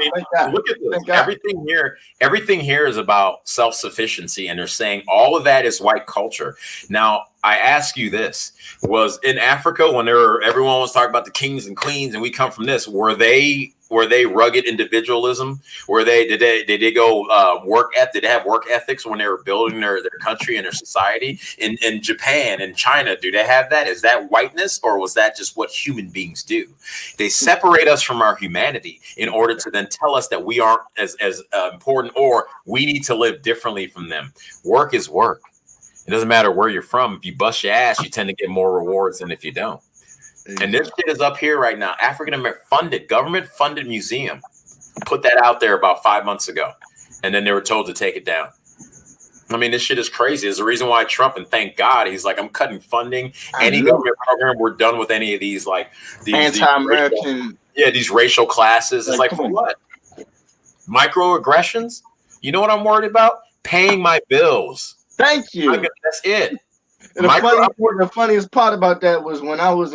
Speaker 8: Look at this. Everything here is about self-sufficiency, and they're saying all of that is white culture. Now, I ask you this: was in Africa when everyone was talking about the kings and queens, and we come from this? Were they rugged individualism? Did they go work ethic? Did they have work ethics when they were building their country and their society? In Japan and China, do they have that? Is that whiteness, or was that just what human beings do? They separate us from our humanity in order to then tell us that we aren't as important, or we need to live differently from them. Work is work. It doesn't matter where you're from. If you bust your ass, you tend to get more rewards than if you don't. And this shit is up here right now. African-American government-funded museum put that out there about 5 months ago. And then they were told to take it down. I mean, this shit is crazy. There's a reason why Trump, and thank God, he's like, I'm cutting funding. Any government program, we're done with any of these, like, these
Speaker 1: anti-American.
Speaker 8: These racial classes. It's like, for what? Microaggressions? You know what I'm worried about? Paying my bills.
Speaker 1: Thank you.
Speaker 8: That's it.
Speaker 1: And the funniest part about that was when I was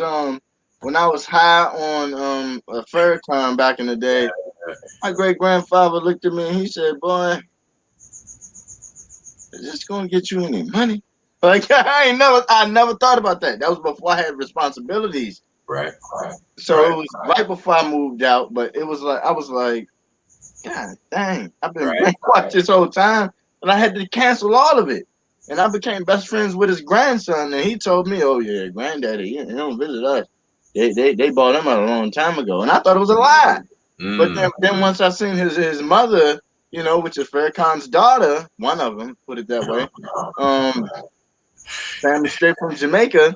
Speaker 1: high on a fair time back in the day, my great grandfather looked at me and he said, "Boy, is this gonna get you any money?" Like, I never thought about that. That was before I had responsibilities.
Speaker 8: Right.
Speaker 1: So it was right before I moved out, but it was like I was like, God dang, I've been brainwashed this whole time, and I had to cancel all of it. And I became best friends with his grandson, and he told me, "Oh yeah, granddaddy, he don't visit us. They bought him out a long time ago." And I thought it was a lie. But then once I seen his mother, you know, which is Farrakhan's daughter, one of them, put it that way. Family straight from Jamaica.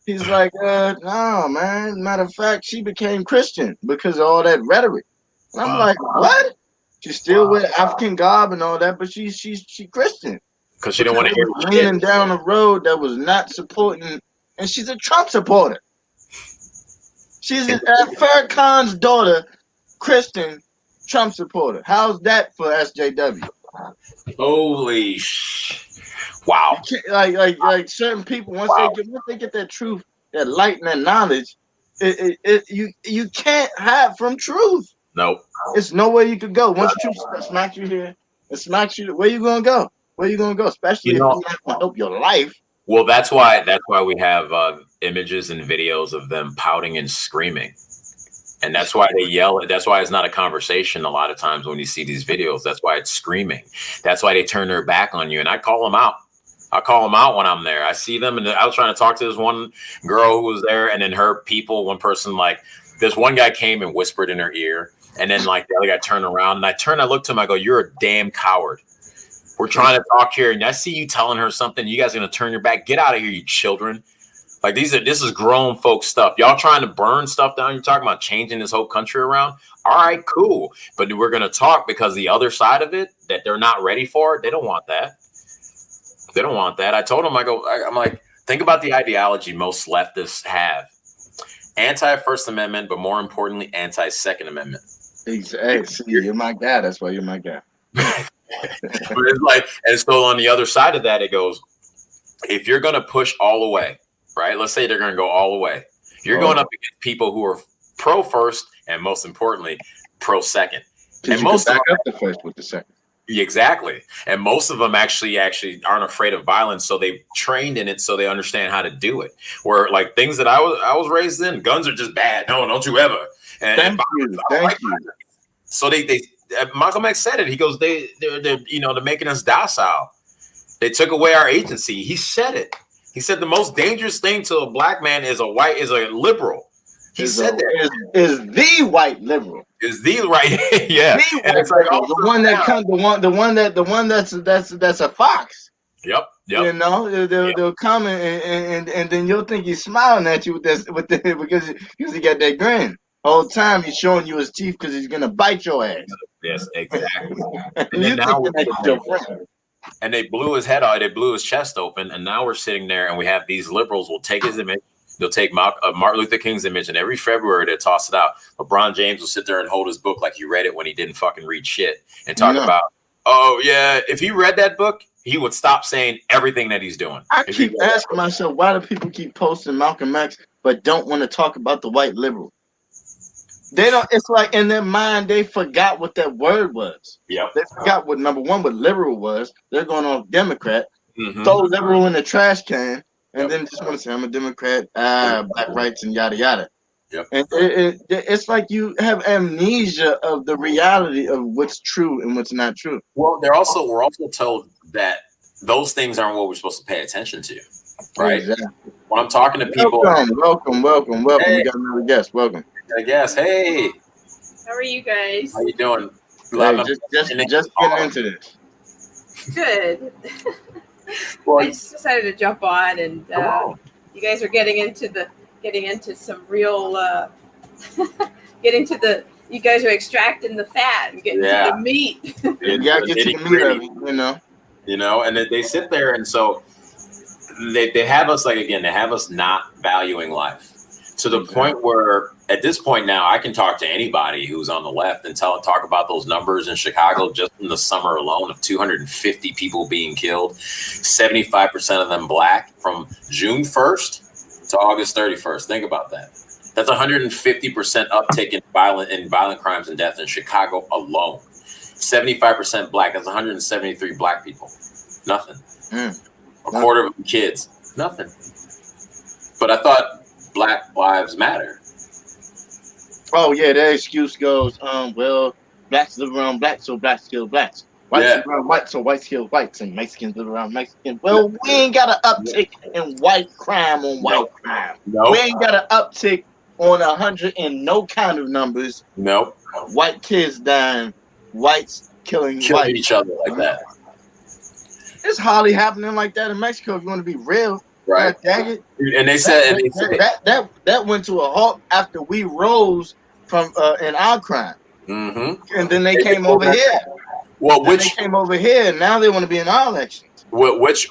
Speaker 1: He's like, no, man. Matter of fact, she became Christian because of all that rhetoric. And I'm like, what? She's still with African garb and all that, but she's Christian.
Speaker 8: Because she didn't want to hear
Speaker 1: leaning down a road that was not supporting, and she's a Trump supporter. She's Farrakhan's daughter, Christian, Trump supporter. How's that for SJW?
Speaker 8: Holy wow!
Speaker 1: Like certain people once they get that truth, that light, and that knowledge, you can't hide from truth.
Speaker 8: Nope.
Speaker 1: It's nowhere you could go. Once truth smacks you here, it smacks you. Where you gonna go? Where you gonna go? Especially if you want to help your life.
Speaker 8: Well, that's why we have images and videos of them pouting and screaming. And that's why they yell. That's why it's not a conversation a lot of times when you see these videos. That's why it's screaming. That's why they turn their back on you. And I call them out. I call them out when I'm there. I see them. And I was trying to talk to this one girl who was there. And then her people, one person, like this one guy came and whispered in her ear. And then like the other guy turned around. And I looked to him. I go, you're a damn coward. We're trying to talk here. And I see you telling her something. You guys are going to turn your back. Get out of here, you children. Like this is grown folk stuff. Y'all trying to burn stuff down. You're talking about changing this whole country around. All right, cool. But we're going to talk because the other side of it that they're not ready for, they don't want that. They don't want that. I told them, I'm like, think about the ideology most leftists have. Anti-First Amendment, but more importantly, anti-Second Amendment.
Speaker 1: Exactly. See, you're my guy. That's why you're my guy.
Speaker 8: But it's like, and so on the other side of that, it goes, if you're going to push all the way, right? Let's say they're going to go all the way. You're going up against people who are pro first and most importantly, pro second. And most
Speaker 1: back up the first with the second.
Speaker 8: Exactly. And most of them actually aren't afraid of violence. So they've trained in it so they understand how to do it. Where like things that I was raised in, guns are just bad. No, don't you ever. And
Speaker 1: Thank you.
Speaker 8: So they Malcolm X said it. He goes, they're making us docile. They took away our agency. He said it. He said the most dangerous thing to a black man is a liberal. He said that
Speaker 1: is the white liberal.
Speaker 8: Is the right, yeah.
Speaker 1: And it's like the one that's a fox.
Speaker 8: Yep.
Speaker 1: You know, they'll come and then you'll think he's smiling at you because he got that grin. Whole time he's showing you his teeth because he's gonna bite your ass.
Speaker 8: Yes, exactly.
Speaker 1: And
Speaker 8: they blew his head out. They blew his chest open, and now we're sitting there, and we have these liberals will take his image. They'll take Martin Luther King's image, and every February they toss it out. LeBron James will sit there and hold his book like he read it when he didn't fucking read shit, and talk about, oh yeah, if he read that book, he would stop saying everything that he's doing.
Speaker 1: I keep asking myself, why do people keep posting Malcolm X but don't want to talk about the white liberal? They don't. It's like in their mind they forgot what that word was.
Speaker 8: Yeah,
Speaker 1: they forgot what number one what liberal was. They're going on Democrat, throw liberal in the trash can, and then just want to say I'm a Democrat, black rights and yada yada.
Speaker 8: Yep.
Speaker 1: And it's like you have amnesia of the reality of what's true and what's not true.
Speaker 8: Well, we're also told that those things aren't what we're supposed to pay attention to, right? Exactly. When I'm talking to people,
Speaker 1: welcome. Hey. We got another guest. Welcome.
Speaker 8: I guess. Hey.
Speaker 6: How are you guys?
Speaker 8: How you doing?
Speaker 1: Hey, just getting into this.
Speaker 6: Good. Well, I just decided to jump on, and you guys are getting into some real, you guys are extracting the fat and getting to the meat.
Speaker 1: You gotta get to the meat of it,
Speaker 8: you know, and they sit there, and so they have us they have us not valuing life to the point where at this point now I can talk to anybody who's on the left and talk about those numbers in Chicago just in the summer alone of 250 people being killed, 75% of them black from June 1st to August 31st. Think about that. That's 150% uptick in violent crimes and death in Chicago alone. 75% black. That's 173 black people. Nothing. A quarter of them kids. Nothing. But I thought Black Lives Matter.
Speaker 1: Oh yeah, their excuse goes, well, blacks live around blacks, so blacks kill blacks. Whites live around whites, so whites kill whites, and Mexicans live around Mexicans. Well, we ain't got an uptick in white crime on white crime. We ain't got an uptick on 100 and no kind of numbers.
Speaker 8: Nope.
Speaker 1: White kids dying, whites killing
Speaker 8: killing each other like that.
Speaker 1: It's hardly happening like that in Mexico. If you want to be real,
Speaker 8: right?
Speaker 1: Dang it.
Speaker 8: And they said
Speaker 1: that went to a halt after we rose from in our crime, and then they came over here.
Speaker 8: Well,
Speaker 1: they came over here, and now they want to be in our elections.
Speaker 8: Which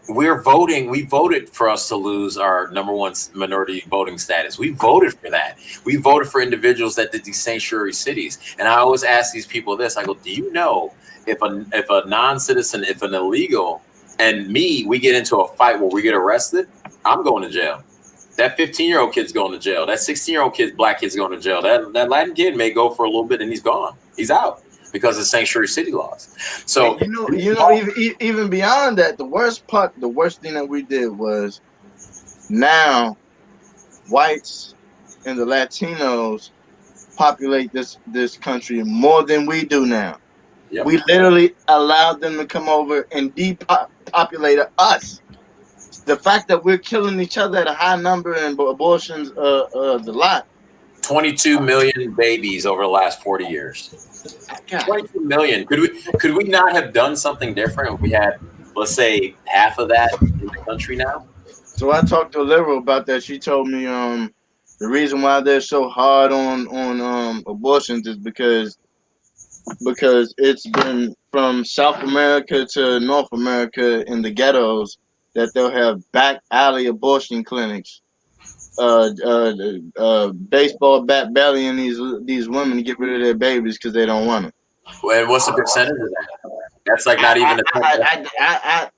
Speaker 8: we're voting. We voted for us to lose our #1 minority voting status. We voted for that. We voted for individuals that did these sanctuary cities. And I always ask these people this. I go, do you know if a non-citizen, if an illegal, and me, we get into a fight where we get arrested, I'm going to jail. That 15-year-old kid's going to jail. That 16-year-old kid, black kid's going to jail. That Latin kid may go for a little bit and he's gone. He's out because of sanctuary city laws. So
Speaker 1: even beyond that, the worst thing that we did was now whites and the Latinos populate this country more than we do now. Yep. We literally allowed them to come over and depopulate us. The fact that we're killing each other at a high number and abortions the lot.
Speaker 8: 22 million babies over the last 40 years. God. 22 million. Could we not have done something different if we had, let's say, half of that in the country now?
Speaker 1: So I talked to a liberal about that. She told me the reason why they're so hard on abortions is because it's been from South America to North America in the ghettos that they'll have back alley abortion clinics. Baseball bat bellying these women to get rid of their babies because they don't want them.
Speaker 8: Well, and what's the percentage of that? That's like not even.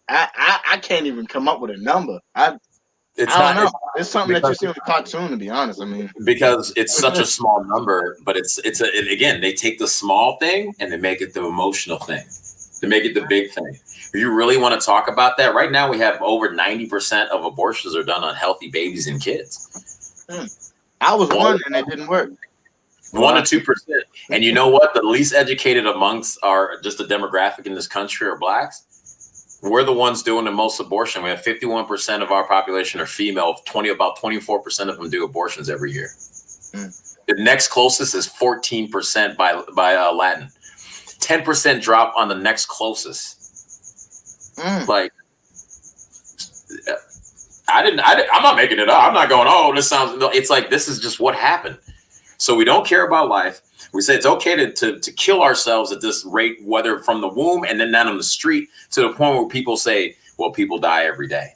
Speaker 1: I can't even come up with a number. I don't know. It's something that you see on a cartoon, to be honest. I mean,
Speaker 8: because it's such a small number, but again, they take the small thing and they make it the emotional thing. They make it the big thing. If you really want to talk about that, right now we have over 90% of abortions are done on healthy babies and kids.
Speaker 1: I was one and it didn't work.
Speaker 8: 1 to 2%. And you know what? The least educated amongst just the demographic in this country are blacks. We're the ones doing the most abortion. We have 51% of our population are female. About 24% of them do abortions every year. The next closest is 14% by Latin. 10% drop on the next closest. Like, I'm not making it up. I'm not going, oh, this sounds. No, it's like this is just what happened. So we don't care about life. We say it's okay to kill ourselves at this rate, whether from the womb and then down on the street, to the point where people say, well, people die every day.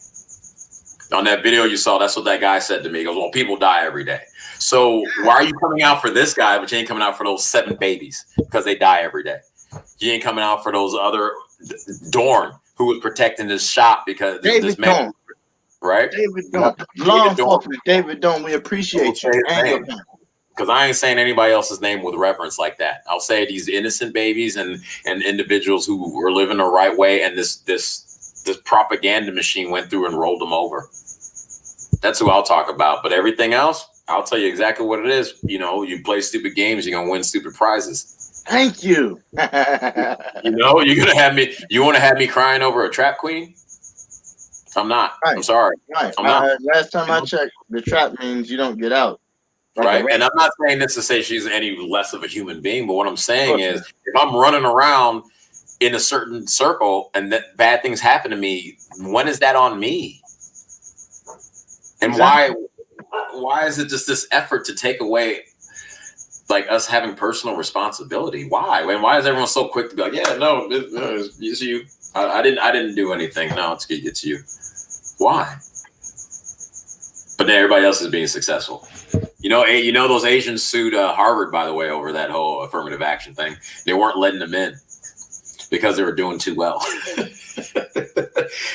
Speaker 8: On that video you saw, that's what that guy said to me. He goes, well, people die every day. So why are you coming out for this guy, but you ain't coming out for those 7 babies? Because they die every day. You ain't coming out for those other Dorn who was protecting this shop because this man, right?
Speaker 1: David Dorn. Law enforcement, David Dorn, we appreciate you.
Speaker 8: Because I ain't saying anybody else's name with reverence like that. I'll say these innocent babies and individuals who were living the right way, and this propaganda machine went through and rolled them over. That's who I'll talk about. But everything else, I'll tell you exactly what it is. You know, you play stupid games, you're gonna win stupid prizes.
Speaker 1: Thank you.
Speaker 8: You know, you want to have me crying over a trap queen? I'm not. Right. I'm sorry.
Speaker 1: Right.
Speaker 8: I'm not.
Speaker 1: Last time I checked, the trap means you don't get out.
Speaker 8: Right. And I'm not saying this to say she's any less of a human being, but what I'm saying is if I'm running around in a certain circle and that bad things happen to me, when is that on me? And why is it just this effort to take away like us having personal responsibility? Why? And why is everyone so quick to be like, yeah, no, it's you. I didn't do anything. No, it's you. Why? But then everybody else is being successful. You know those Asians sued Harvard, by the way, over that whole affirmative action thing. They weren't letting them in because they were doing too well. Because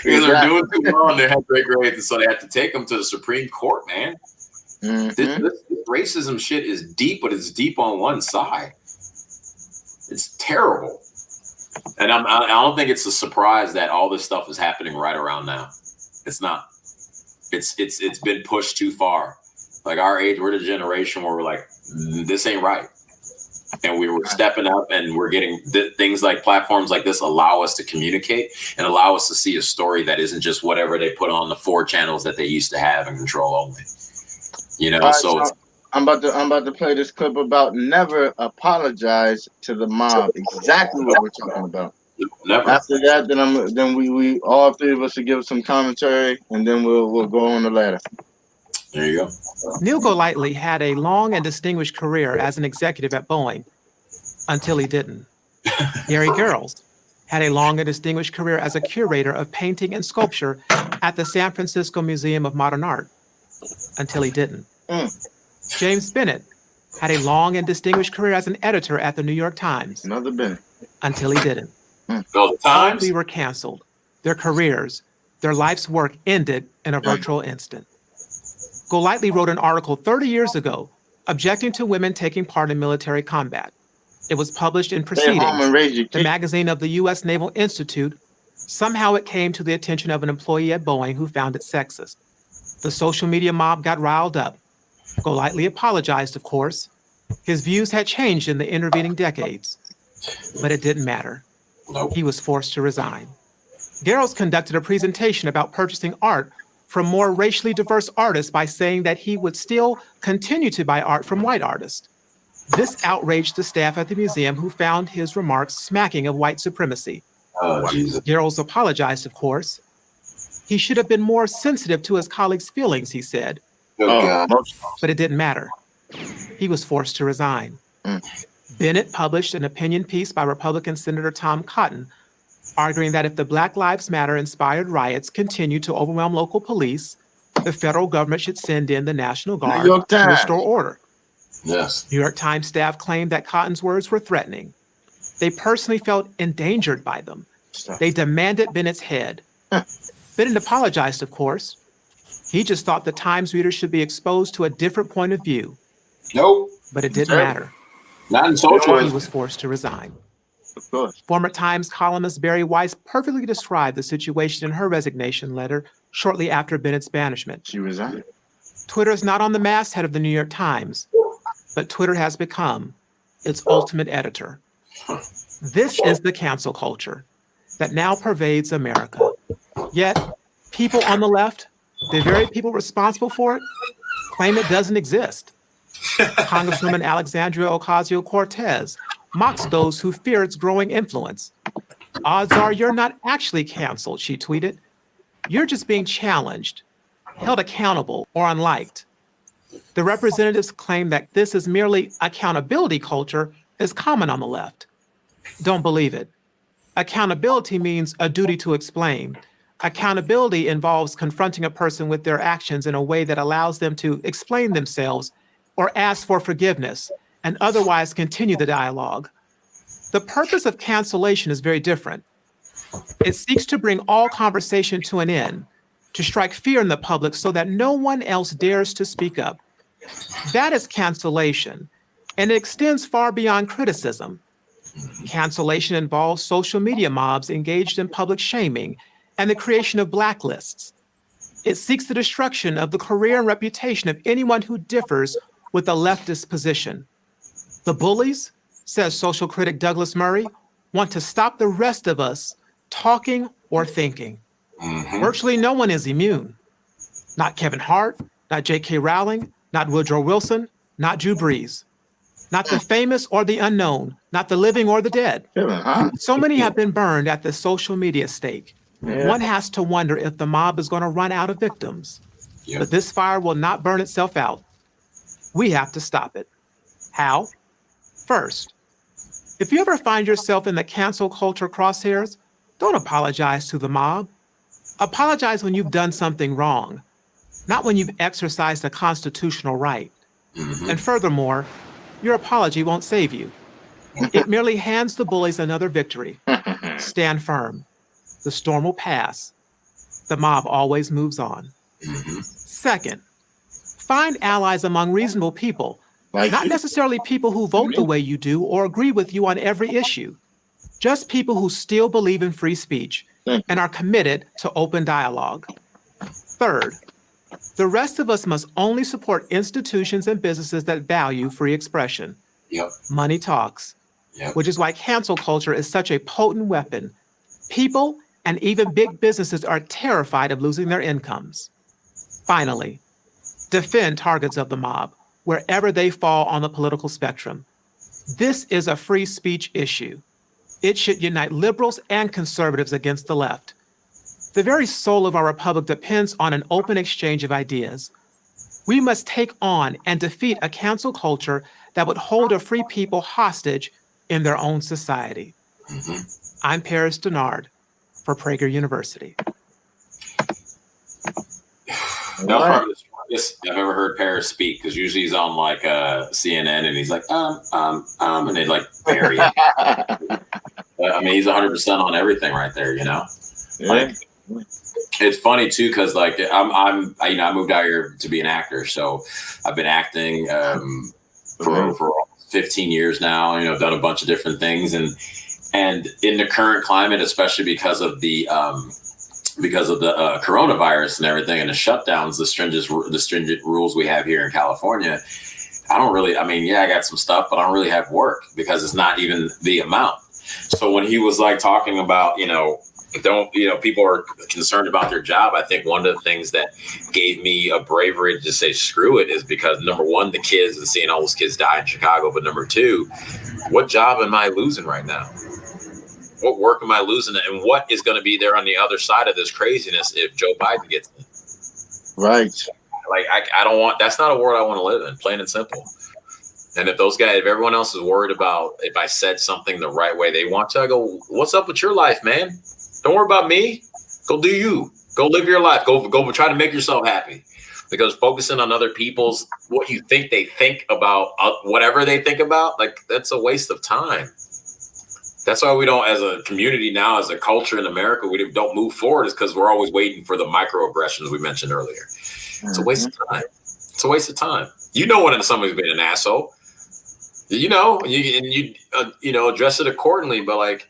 Speaker 8: they were doing too well and they had great grades, and so they had to take them to the Supreme Court, man. This racism shit is deep, but it's deep on one side. It's terrible. And I don't think it's a surprise that all this stuff is happening right around now. It's not. It's been pushed too far. Like our age, we're the generation where we're like, this ain't right. And we were stepping up, and we're getting things like platforms like this allow us to communicate and allow us to see a story that isn't just whatever they put on the 4 channels that they used to have and control only. You know, so
Speaker 1: I'm about to play this clip about never apologize to the mob. Exactly what we're talking about.
Speaker 8: Never.
Speaker 1: After that, then we all three of us will give some commentary, and then we'll go on the ladder.
Speaker 8: There you go.
Speaker 9: Neil Golightly had a long and distinguished career as an executive at Boeing until he didn't. Gary Girls had a long and distinguished career as a curator of painting and sculpture at the San Francisco Museum of Modern Art until he didn't. James Bennett had a long and distinguished career as an editor at the New York Times.
Speaker 1: Another Bennett.
Speaker 9: Until he didn't.
Speaker 8: All
Speaker 9: All three were canceled. Their careers, their life's work ended in a virtual instant. Golightly wrote an article 30 years ago objecting to women taking part in military combat. It was published in Proceedings, the magazine of the U.S. Naval Institute. Somehow it came to the attention of an employee at Boeing who found it sexist. The social media mob got riled up. Golightly apologized, of course. His views had changed in the intervening decades, but it didn't matter. He was forced to resign. Garrels conducted a presentation about purchasing art from more racially diverse artists by saying that he would still continue to buy art from white artists. This outraged the staff at the museum, who found his remarks smacking of white supremacy. Garrels apologized, of course. He should have been more sensitive to his colleagues' feelings, he said. But it didn't matter. He was forced to resign. Bennett published an opinion piece by Republican Senator Tom Cotton, arguing that if the Black Lives Matter-inspired riots continue to overwhelm local police, the federal government should send in the National Guard to restore order.
Speaker 8: Yes.
Speaker 9: New York Times staff claimed that Cotton's words were threatening. They personally felt endangered by them. They demanded Bennett's head. Bennett apologized, of course. He just thought the Times readers should be exposed to a different point of view.
Speaker 8: Nope.
Speaker 9: But it didn't matter.
Speaker 8: Not in social.
Speaker 9: He was forced to resign. Former Times columnist Barry Weiss perfectly described the situation in her resignation letter shortly after Bennett's banishment.
Speaker 1: She resigned.
Speaker 9: Twitter is not on the masthead of the New York Times, but Twitter has become its ultimate editor. This is the cancel culture that now pervades America. Yet, people on the left, the very people responsible for it, claim it doesn't exist. Congresswoman Alexandria Ocasio-Cortez mocks those who fear its growing influence. Odds are you're not actually canceled, she tweeted. You're just being challenged, held accountable, or unliked. The representatives claim that this is merely accountability culture is common on the left. Don't believe it. Accountability means a duty to explain. Accountability involves confronting a person with their actions in a way that allows them to explain themselves or ask for forgiveness and otherwise continue the dialogue. The purpose of cancellation is very different. It seeks to bring all conversation to an end, to strike fear in the public so that no one else dares to speak up. That is cancellation, and it extends far beyond criticism. Cancellation involves social media mobs engaged in public shaming and the creation of blacklists. It seeks the destruction of the career and reputation of anyone who differs with a leftist position. The bullies, says social critic Douglas Murray, want to stop the rest of us talking or thinking. Virtually no one is immune. Not Kevin Hart, not J.K. Rowling, not Woodrow Wilson, not Drew Brees. Not the famous or the unknown, not the living or the dead. So many have been burned at the social media stake. One has to wonder if the mob is going to run out of victims. But this fire will not burn itself out. We have to stop it. How? First, if you ever find yourself in the cancel culture crosshairs, don't apologize to the mob. Apologize when you've done something wrong, not when you've exercised a constitutional right. And furthermore, your apology won't save you. It merely hands the bullies another victory. Stand firm. The storm will pass. The mob always moves on. Second, find allies among reasonable people, not necessarily people who vote the way you do or agree with you on every issue, just people who still believe in free speech and are committed to open dialogue. Third, the rest of us must only support institutions and businesses that value free expression. Money talks, which is why cancel culture is such a potent weapon. People and even big businesses are terrified of losing their incomes. Finally, defend targets of the mob, wherever they fall on the political spectrum. This is a free speech issue. It should unite liberals and conservatives against the left. The very soul of our republic depends on an open exchange of ideas. We must take on and defeat a cancel culture that would hold a free people hostage in their own society. I'm Paris Denard for Prager University.
Speaker 8: That's probably the strongest I've ever heard Paris speak, because usually he's on like CNN and he's like, and they like bury him. I mean, he's 100% on everything right there, you know?
Speaker 1: Yeah.
Speaker 8: Like, it's funny too, because like I moved out here to be an actor, so I've been acting for 15 years now. You know, done a bunch of different things, and in the current climate, especially because of the coronavirus and everything, and the shutdowns, the stringent rules we have here in California, I got some stuff, but I don't really have work because it's not even the amount. So when he was like talking about, people are concerned about their job, I think one of the things that gave me a bravery to say screw it is because, number one, the kids and seeing all those kids die in Chicago, but number two, what job am I losing right now? What work am I losing? And what is going to be there on the other side of this craziness if Joe Biden gets in?
Speaker 1: Right.
Speaker 8: Like, I don't want, that's not a world I want to live in, plain and simple. And if everyone else is worried about if I said something the right way they want to, I go, what's up with your life, man? Don't worry about me. Go do you. Go live your life. Go try to make yourself happy. Because focusing on other people's, what you think they think about, whatever they think about, like, that's a waste of time. That's why we don't, as a community now, as a culture in America, we don't move forward, is because we're always waiting for the microaggressions we mentioned earlier. It's a waste of time. It's a waste of time. You know when somebody's being an asshole. You address it accordingly, but like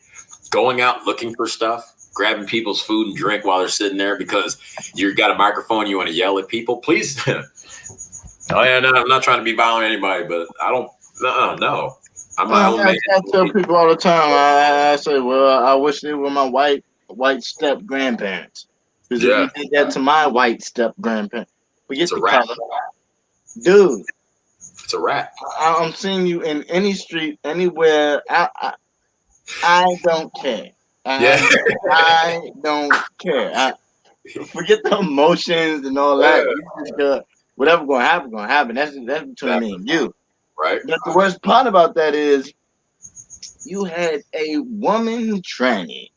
Speaker 8: going out looking for stuff, grabbing people's food and drink while they're sitting there because you got a microphone, you want to yell at people, please. Oh yeah, no, I'm not trying to be violent to anybody, but I don't. No. I'm my own man.
Speaker 1: I tell people all the time. I say, well, I wish they were my white step grandparents. Because if you did that to my white step grandparents, forget the color, dude.
Speaker 8: It's a wrap.
Speaker 1: I'm seeing you in any street, anywhere. I don't care. I don't care. Forget the emotions and all that. Whatever gonna happen. That's between me and you.
Speaker 8: Right.
Speaker 1: But the worst part about that is you had a woman tranny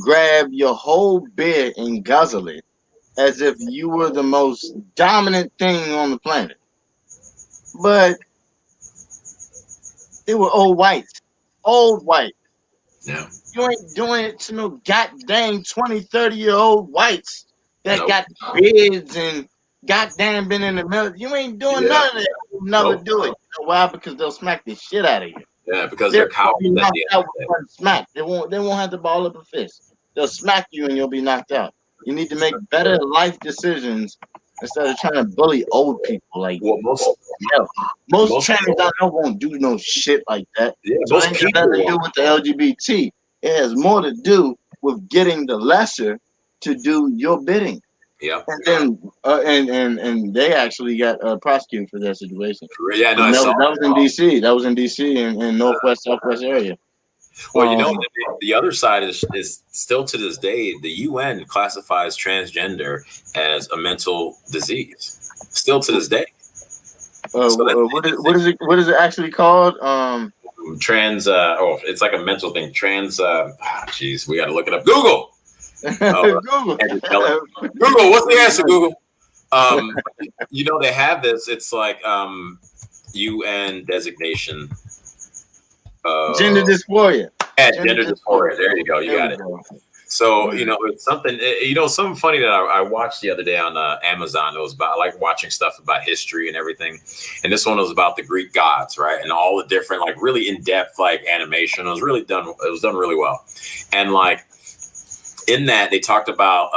Speaker 1: grab your whole beard and guzzle it as if you were the most dominant thing on the planet. But they were old whites.
Speaker 8: Yeah.
Speaker 1: You ain't doing it to no goddamn 20, 30-year-old whites that got beards and goddamn been in the military. You ain't doing none of that. You'll never do it. You know why? Because they'll smack the shit out of you.
Speaker 8: Yeah, because they're cowards.
Speaker 1: Smack. They won't have to ball up a fist. They'll smack you and you'll be knocked out. You need to make better life decisions instead of trying to bully old people. Like, most trannies I know won't do no shit like that. Yeah, so it ain't got nothing to do with the LGBT. It has more to do with getting the lesser to do your bidding.
Speaker 8: Yeah.
Speaker 1: And then and they actually got prosecuted for that situation.
Speaker 8: Yeah, no,
Speaker 1: that was in DC. That was in DC in northwest, southwest area.
Speaker 8: Well, the other side is still to this day, the UN classifies transgender as a mental disease. Still to this day.
Speaker 1: What is it actually called?
Speaker 8: It's like a mental thing. We got to look it up. Google.
Speaker 1: Google.
Speaker 8: Google. What's the answer, Google? They have this. It's like UN dezigration.
Speaker 1: Gender dysphoria.
Speaker 8: Yeah, gender dysphoria. There you go. You got it. So, it's something, something funny that I watched the other day on Amazon. It was about, I like watching stuff about history and everything. And this one was about the Greek gods, right? And all the different, like, really in-depth, like, animation. It was done really well. And, like, in that, they talked about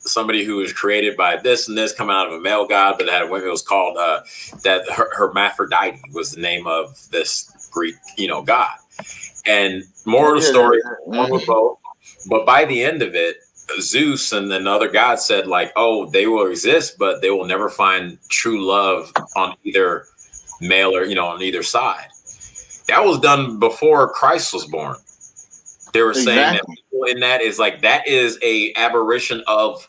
Speaker 8: somebody who was created by this and this coming out of a male god, but it had a woman. It was called Hermaphrodite was the name of this Greek, god. And more of the story, one with both. But by the end of it, Zeus and then the other gods said like, oh, they will exist, but they will never find true love on either male or, on either side. That was done before Christ was born. They were saying that people in that is like, that is a aberration of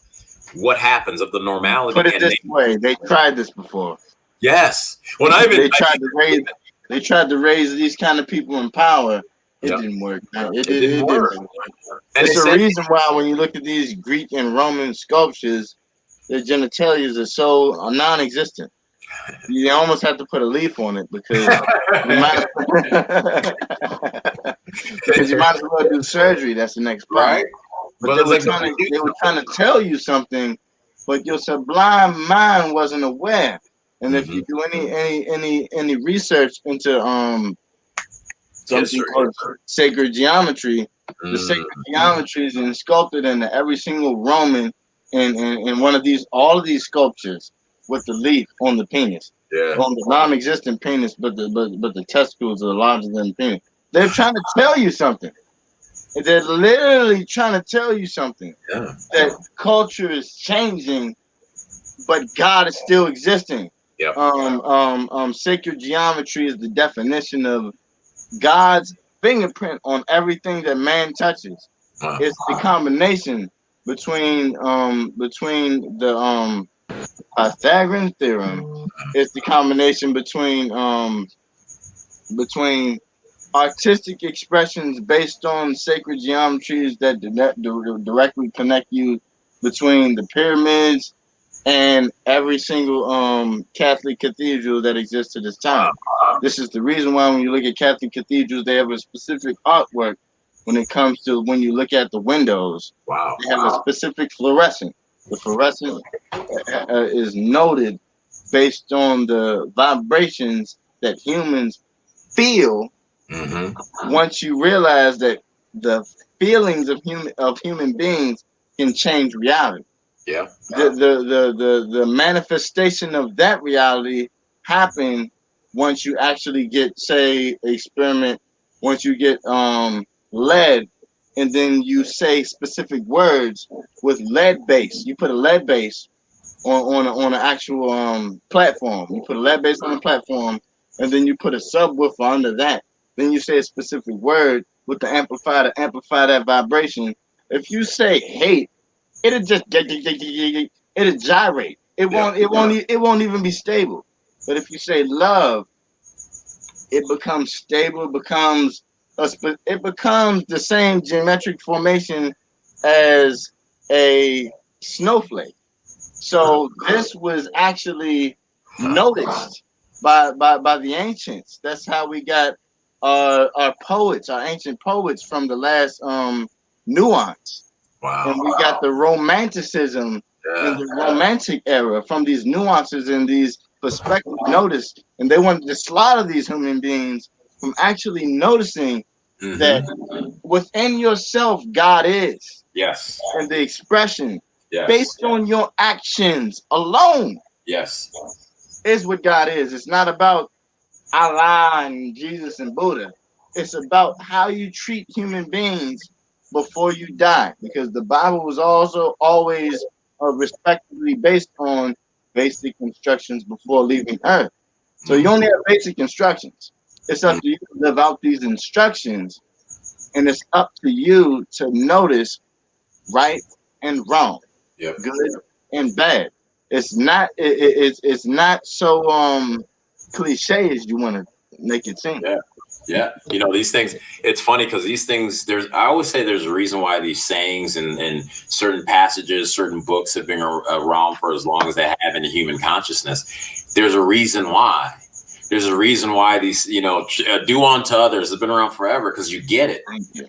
Speaker 8: what happens, of the normality.
Speaker 1: Put it this way, they tried this before.
Speaker 8: Yes. When
Speaker 1: they tried to raise these kind of people in power. It didn't work. It didn't work. And it's a reason why when you look at these Greek and Roman sculptures, their genitalia are so non-existent. You almost have to put a leaf on it because you might as well do surgery. That's the next problem. Right. But they were trying to tell you something, but your sublime mind wasn't aware. And if you do any research into something called sacred geometry, the sacred geometry is sculpted into every single Roman in one of all of these sculptures with the leaf on the penis, on the non-existent penis, but the testicles are larger than the penis. They're trying to tell you something. They're literally trying to tell you something. That culture is changing, but God is still existing. Sacred geometry is the definition of God's fingerprint on everything that man touches. It's the combination between the Pythagorean theorem. It's the combination between artistic expressions based on sacred geometries that directly connect you between the pyramids and every single Catholic cathedral that exists at this time. This is the reason why when you look at Catholic cathedrals, they have a specific artwork when it comes to when you look at the windows. They have a specific fluorescent. The fluorescent is noted based on the vibrations that humans feel. Once you realize that the feelings of human beings can change reality. The manifestation of that reality happen once you actually get, say, experiment, once you get lead, and then you say specific words with lead base. You put a lead base on an actual platform. You put a lead base on the platform, and then you put a subwoofer under that. Then you say a specific word with the amplifier to amplify that vibration. If you say hate, it'll just it'll gyrate. It won't even be stable. But if you say love, it becomes stable. It becomes the same geometric formation as a snowflake. So this was actually noticed by the ancients. That's how we got our poets, our ancient poets from the last nuance. And we got the romanticism in the romantic era from these nuances and these perspectives noticed. And they wanted to slaughter these human beings from actually noticing that within yourself, God is.
Speaker 8: Yes.
Speaker 1: And the expression based on your actions alone.
Speaker 8: Yes.
Speaker 1: Is what God is. It's not about Allah and Jesus and Buddha. It's about how you treat human beings before you die, because the Bible was also always respectively based on basic instructions before leaving Earth. So you only have basic instructions. It's up to you to live out these instructions, and it's up to you to notice right and wrong, good and bad. It's not it's not so cliche as you want to make it seem.
Speaker 8: Yeah. You know, these things, it's funny because these things, I always say there's a reason why these sayings and certain passages, certain books have been around for as long as they have in the human consciousness. There's a reason why. There's a reason why these, do unto others has been around forever, because you get it,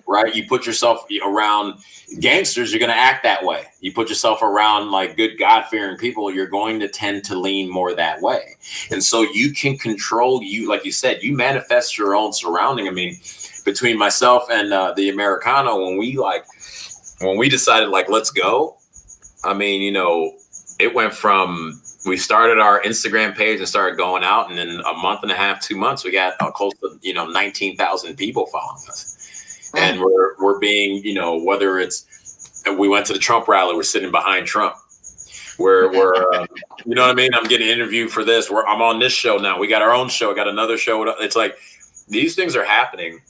Speaker 8: right? You put yourself around gangsters, you're going to act that way. You put yourself around like good God-fearing people, you're going to tend to lean more that way. And so you can control, like you said, you manifest your own surrounding. I mean, between myself and the Americano, when we decided like, let's go, I mean, it went from, we started our Instagram page and started going out, and in a month and a half, 2 months, we got close to 19,000 people following us, and we're being whether it's and we went to the Trump rally. We're sitting behind Trump. We're you know what I mean? I'm getting interviewed for this. I'm on this show now. We got our own show. I got another show. It's like these things are happening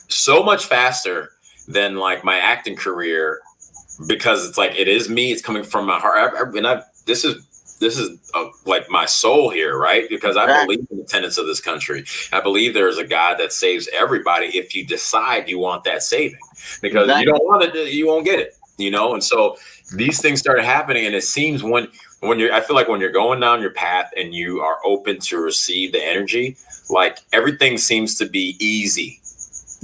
Speaker 8: so much faster than like my acting career, because it's like it is me. It's coming from my heart. This is like my soul here, right? Because I believe in the tenets of this country. I believe there is a God that saves everybody if you decide you want that saving. Because you don't want it, you won't get it, you know. And so these things started happening, and it seems when I feel like when you're going down your path and you are open to receive the energy, like everything seems to be easy.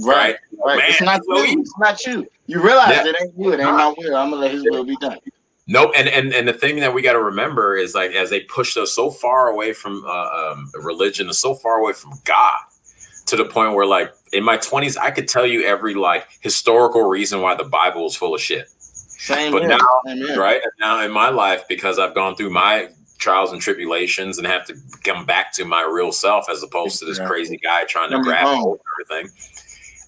Speaker 8: Right.
Speaker 1: Man, it's not you. It's not you. You realize it ain't you. It ain't my will. I'm gonna let His will be done.
Speaker 8: Nope. And the thing that we got to remember is like, as they pushed us so far away from religion and so far away from God, to the point where like in my 20s, I could tell you every like historical reason why the Bible is full of shit. But now in my life, because I've gone through my trials and tribulations and have to come back to my real self, as opposed to this crazy guy trying to grab hold of everything.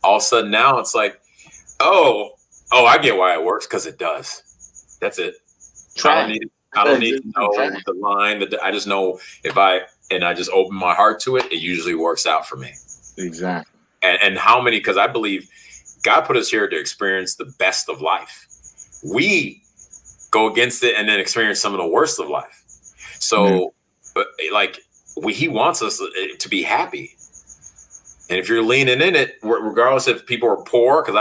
Speaker 8: All of a sudden now it's like, oh, I get why it works, because it does. That's it. I don't need to know the line. I just know if I just open my heart to it, it usually works out for me.
Speaker 1: Exactly.
Speaker 8: And how many? Because I believe God put us here to experience the best of life. We go against it and then experience some of the worst of life. So, like, He wants us to be happy. And if you're leaning in it, regardless if people are poor, because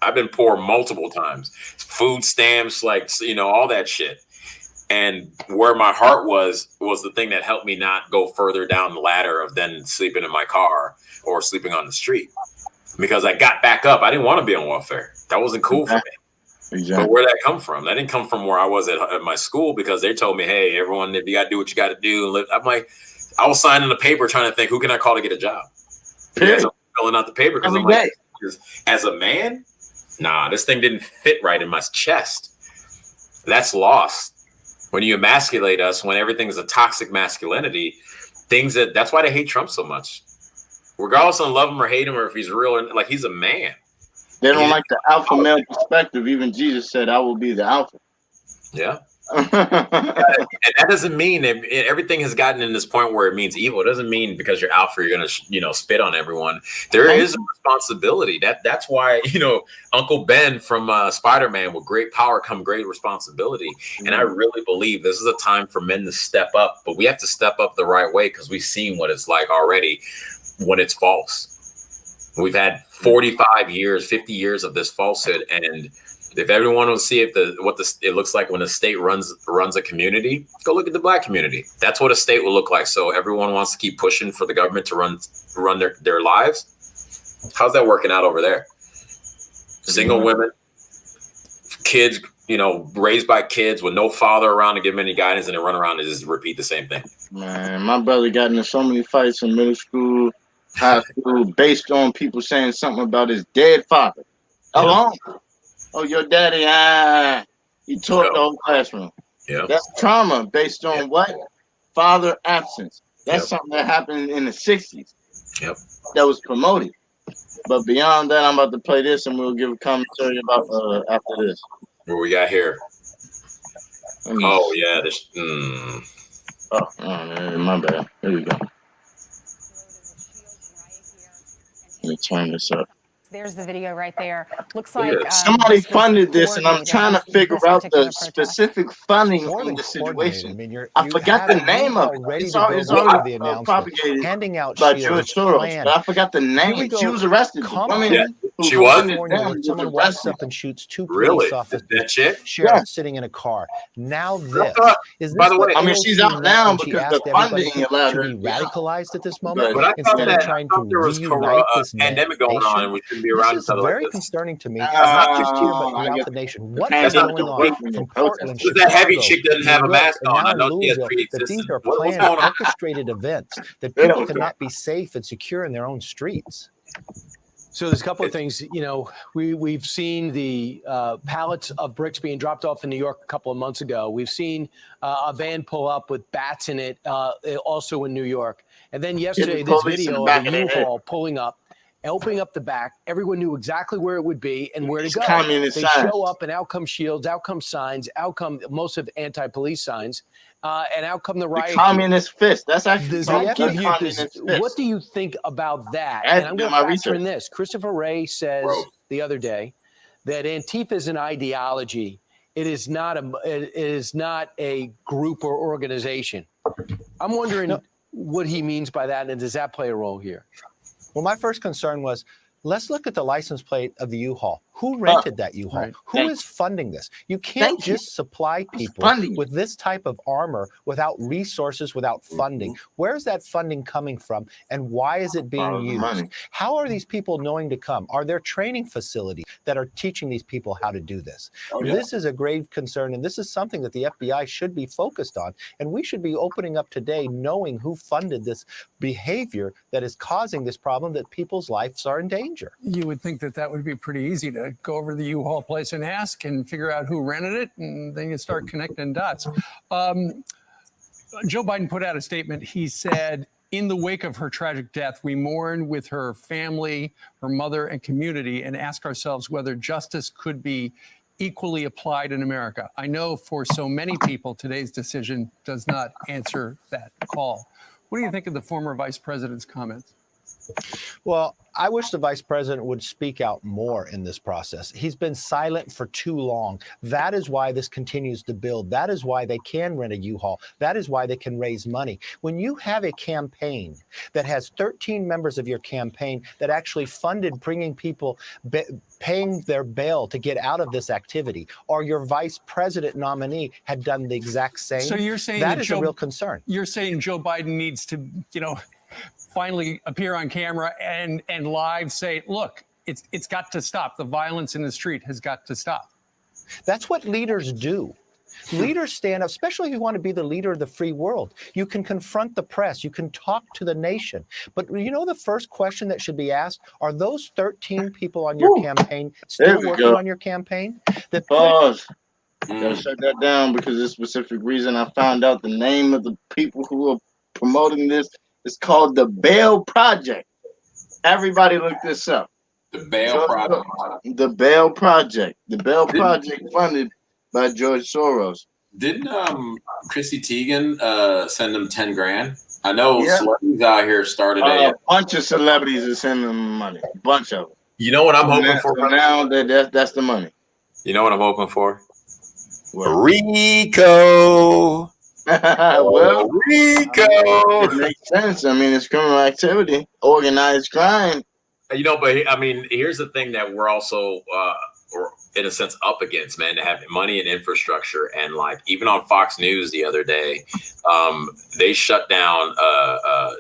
Speaker 8: I've been poor multiple times, food stamps, like, you know, all that shit. And where my heart was the thing that helped me not go further down the ladder of then sleeping in my car or sleeping on the street, because I got back up. I didn't want to be on welfare. That wasn't cool for me. Exactly. But where did that come from? That didn't come from where I was at my school, because they told me, hey, everyone, if you got to do what you got to do. I'm like, I was signing the paper trying to think, who can I call to get a job? Yes, I'm filling out the paper because I'm like, as a man, nah, this thing didn't fit right in my chest. That's lost. When you emasculate us, when everything is a toxic masculinity, that's why they hate Trump so much. Regardless of love him or hate him, or if he's real, or like, he's a man.
Speaker 1: They don't like the alpha male perspective. Even Jesus said, I will be the alpha.
Speaker 8: Yeah. And that doesn't mean that everything has gotten in this point where it means evil. It doesn't mean because you're alpha, you're going to, spit on everyone. There is a responsibility. That's why, Uncle Ben from Spider-Man, with great power come great responsibility. And I really believe this is a time for men to step up, but we have to step up the right way, because we've seen what it's like already when it's false. We've had 45 years, 50 years of this falsehood. And if everyone will see what it looks like when a state runs a community, go look at the Black community. That's what a state will look like. So everyone wants to keep pushing for the government to run their lives. How's that working out over there? Single women, kids, raised by kids with no father around to give them any guidance, and they run around and just repeat the same thing.
Speaker 1: Man, my brother got into so many fights in middle school, high school, based on people saying something about his dead father. Alone. Oh, your daddy, he taught the whole classroom. Yeah. That's trauma based on what? Father absence. That's something that happened in the 60s. Yep. That was promoted. But beyond that, I'm about to play this, and we'll give a commentary about after this.
Speaker 8: What we got here? Oh, yeah.
Speaker 1: Oh, man, my bad. Here we go. Let me turn this up.
Speaker 10: There's the video right there. Looks like
Speaker 1: somebody funded this, and I'm trying to figure out the specific funding in the situation. I forgot the name of it. It's already propagated by George Soros, but I forgot the name. She was arrested.
Speaker 8: She was?
Speaker 11: Someone walks up and shoots two police officers.
Speaker 8: That chick?
Speaker 11: Sheriff sitting in a car. Now this is.
Speaker 8: By the way,
Speaker 1: I mean, she's out now because the funding allowed her
Speaker 11: to be radicalized at this moment.
Speaker 8: But I thought
Speaker 11: instead of trying to reunite this
Speaker 8: pandemic going on, and we shouldn't be around
Speaker 11: each other. This is very concerning to me. Not just here, but throughout the nation. What is going on from Portland?
Speaker 8: That heavy chick doesn't have a mask on. I know she has
Speaker 11: that these are planned, orchestrated events that people cannot be safe and secure in their own streets.
Speaker 12: So there's a couple of things, we've seen the pallets of bricks being dropped off in New York a couple of months ago. We've seen a van pull up with bats in it, also in New York. And then yesterday, this video of a U-Haul pulling up opening up the back. Everyone knew exactly where it would be and where to go.
Speaker 1: Communist
Speaker 12: They
Speaker 1: signs.
Speaker 12: show up and out come shields, out come signs, out come most of anti-police signs, and out come the riot.
Speaker 1: The communist fist. That's actually
Speaker 12: Does
Speaker 1: the
Speaker 12: that give you
Speaker 1: communist
Speaker 12: this,
Speaker 1: fist.
Speaker 12: what do you think about that?
Speaker 1: I had
Speaker 12: And
Speaker 1: to
Speaker 12: I'm
Speaker 1: do
Speaker 12: going
Speaker 1: my
Speaker 12: to factor in
Speaker 1: research.
Speaker 12: this. Christopher Wray says the other day that Antifa is an ideology. It is not a group or organization. I'm wondering what he means by that, and does that play a role here?
Speaker 11: Well, my first concern was, let's look at the license plate of the U-Haul. Who rented that U-Haul?
Speaker 12: Right.
Speaker 11: Who is funding this? You can't just supply people with this type of armor without resources, without funding. Where's that funding coming from, and why is it being used? How are these people knowing to come? Are there training facilities that are teaching these people how to do this? This is a grave concern, and this is something that the FBI should be focused on, and we should be opening up today knowing who funded this behavior that is causing this problem, that people's lives are in danger.
Speaker 13: You would think that that would be pretty easy to go over to the U-Haul place and ask and figure out who rented it, and then you start connecting dots. Joe Biden put out a statement. He said, in the wake of her tragic death, we mourn with her family, her mother, and community, and ask ourselves whether justice could be equally applied in America. I know for so many people, today's decision does not answer that call. What do you think of the former vice president's comments?
Speaker 11: Well, I wish the vice president would speak out more in this process. He's been silent for too long. That is why this continues to build. That is why they can rent a U-Haul. That is why they can raise money. When you have a campaign that has 13 members of your campaign that actually funded bringing people, paying their bail to get out of this activity, or your vice president nominee had done the exact same,
Speaker 13: so you're saying
Speaker 11: that is a real concern.
Speaker 13: You're saying Joe Biden needs to, finally appear on camera and live say, look, it's got to stop. The violence in the street has got to stop.
Speaker 11: That's what leaders do. Leaders stand up, especially if you want to be the leader of the free world. You can confront the press. You can talk to the nation. But the first question that should be asked, are those 13 people on your campaign still working on your campaign?
Speaker 1: Pause. Gotta shut that down because of a specific reason. I found out the name of the people who are promoting this. It's called the Bail Project. Everybody look this up.
Speaker 8: The Bail Project.
Speaker 1: The Bail Project. The Bail Project funded by George Soros.
Speaker 8: Didn't Chrissy Teigen send them 10 grand? I know celebrities out here started
Speaker 1: a bunch of celebrities are sending them money. A bunch of them.
Speaker 8: You know what I'm hoping for?
Speaker 1: So now that's the money.
Speaker 8: You know what I'm hoping for? Rico.
Speaker 1: Well,
Speaker 8: Rico.
Speaker 1: It makes sense. I mean, it's criminal activity, organized crime.
Speaker 8: But here's the thing that we're also, or in a sense, up against, man, to have money and infrastructure. And like, even on Fox News the other day, they shut down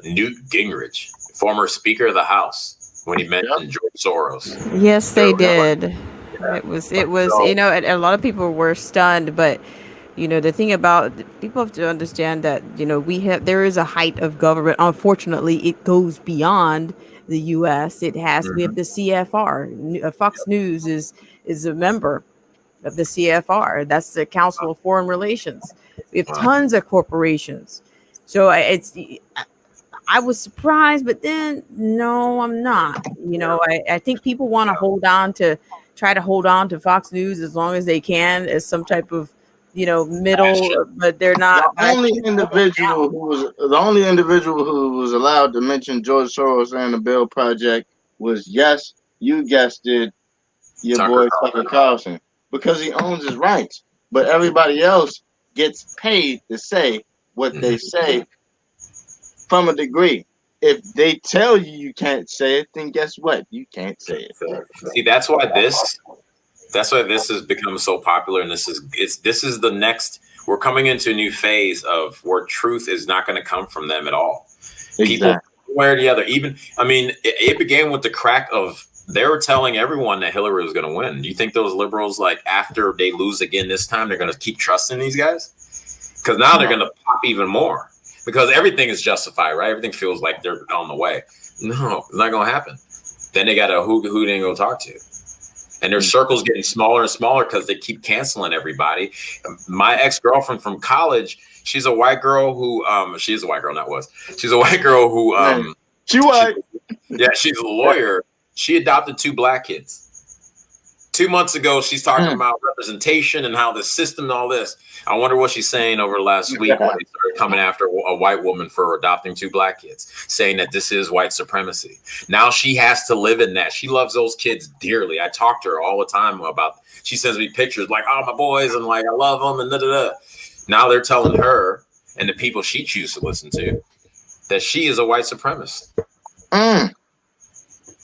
Speaker 8: Newt Gingrich, former Speaker of the House, when he mentioned George Soros.
Speaker 6: Yes, they did. It was, a lot of people were stunned, but the thing about people have to understand that, there is a height of government. Unfortunately, it goes beyond the U.S. We have the CFR. Fox News is a member of the CFR. That's the Council of Foreign Relations. We have tons of corporations. So I was surprised, but then no, I'm not. I think people want to try to hold on to Fox News as long as they can as some type of middle, but they're not.
Speaker 1: The only individual who was allowed to mention George Soros and the Bail Project was, yes, you guessed it, your boy Tucker Carlson, because he owns his rights. But everybody else gets paid to say what they say from a degree. If they tell you can't say it, then guess what? You can't say it.
Speaker 8: See, that's why this has become so popular, and this is the next. We're coming into a new phase of where truth is not going to come from them at all. Exactly. People, one way or the other. It began with the crack of they were telling everyone that Hillary was going to win. Do you think those liberals, like after they lose again this time, they're going to keep trusting these guys? Because now they're going to pop even more because everything is justified, right? Everything feels like they're on the way. No, it's not going to happen. Then they got who they ain't going to talk to. And their circle's getting smaller and smaller because they keep canceling everybody. My ex-girlfriend from college, she's a white girl who she's a white girl, not was. She's a white girl who
Speaker 1: she white.
Speaker 8: Yeah, she's a lawyer. She adopted 2 black kids. 2 months ago, she's talking about representation and how the system and all this. I wonder what she's saying over the last week when they started coming after a white woman for adopting 2 black kids, saying that this is white supremacy. Now she has to live in that. She loves those kids dearly. I talk to her all the time about, she sends me pictures like, oh, my boys, and like, I love them, and da-da-da. Now they're telling her and the people she chooses to listen to that she is a white supremacist.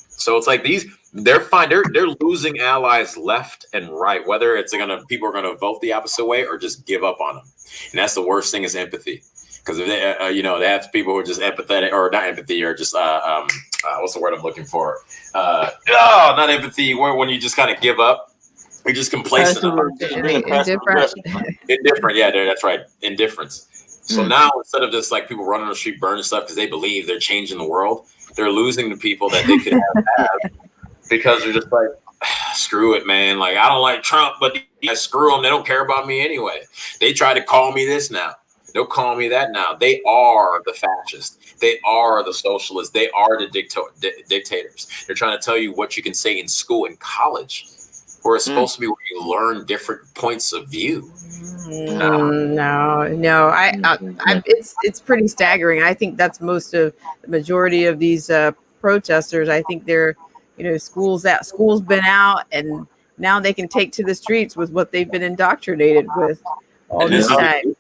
Speaker 8: So it's like they're losing allies left and right, whether it's people are gonna vote the opposite way or just give up on them. And that's the worst thing is empathy. Because if they they have people who are just empathetic, or not empathy, or just what's the word I'm looking for? Not empathy, when you just kind of give up. You're just complacent.
Speaker 6: Indifferent.
Speaker 8: Indifferent, yeah, that's right. Indifference. So now instead of just like people running on the street burning stuff because they believe they're changing the world, they're losing the people that they could have because they're just like, screw it, man. Like, I don't like Trump, but screw them. They don't care about me anyway. They try to call me this now. They'll call me that now. They are the fascists. They are the socialists. They are the dictators. They're trying to tell you what you can say in school and college, where it's supposed to be where you learn different points of view.
Speaker 6: No. It's pretty staggering. I think that's the majority of these protesters. I think they're, school's been out, and now they can take to the streets with what they've been indoctrinated with all this time.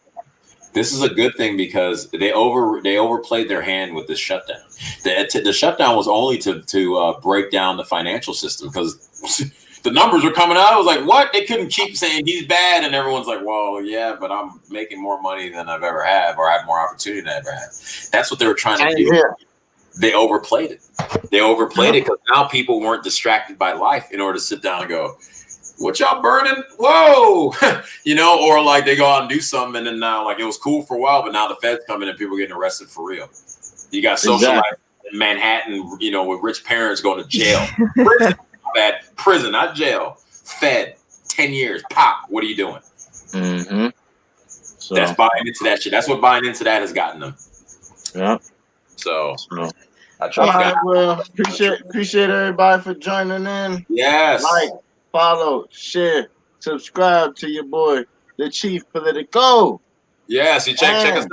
Speaker 8: This is a good thing because they overplayed their hand with this shutdown. The shutdown was only to break down the financial system because the numbers were coming out. I was like, what? They couldn't keep saying he's bad, and everyone's like, well, yeah, but I'm making more money than I've ever had, or I have more opportunity than I've ever had. That's what they were trying to do. They overplayed it. They overplayed it because now people weren't distracted by life in order to sit down and go, what y'all burning? Whoa. Or like they go out and do something, and then now like it was cool for a while, but now the feds come in and people are getting arrested for real. You got social life in Manhattan, with rich parents going to jail. Prison, not jail. Fed, 10 years. Pop, what are you doing? So that's buying into that shit. That's what buying into that has gotten them.
Speaker 1: Yeah.
Speaker 8: So I
Speaker 1: all right, well, appreciate everybody for joining in.
Speaker 8: Yes.
Speaker 1: Like, follow, share, subscribe to your boy, the Chief Politico.
Speaker 8: Yes, you check us out.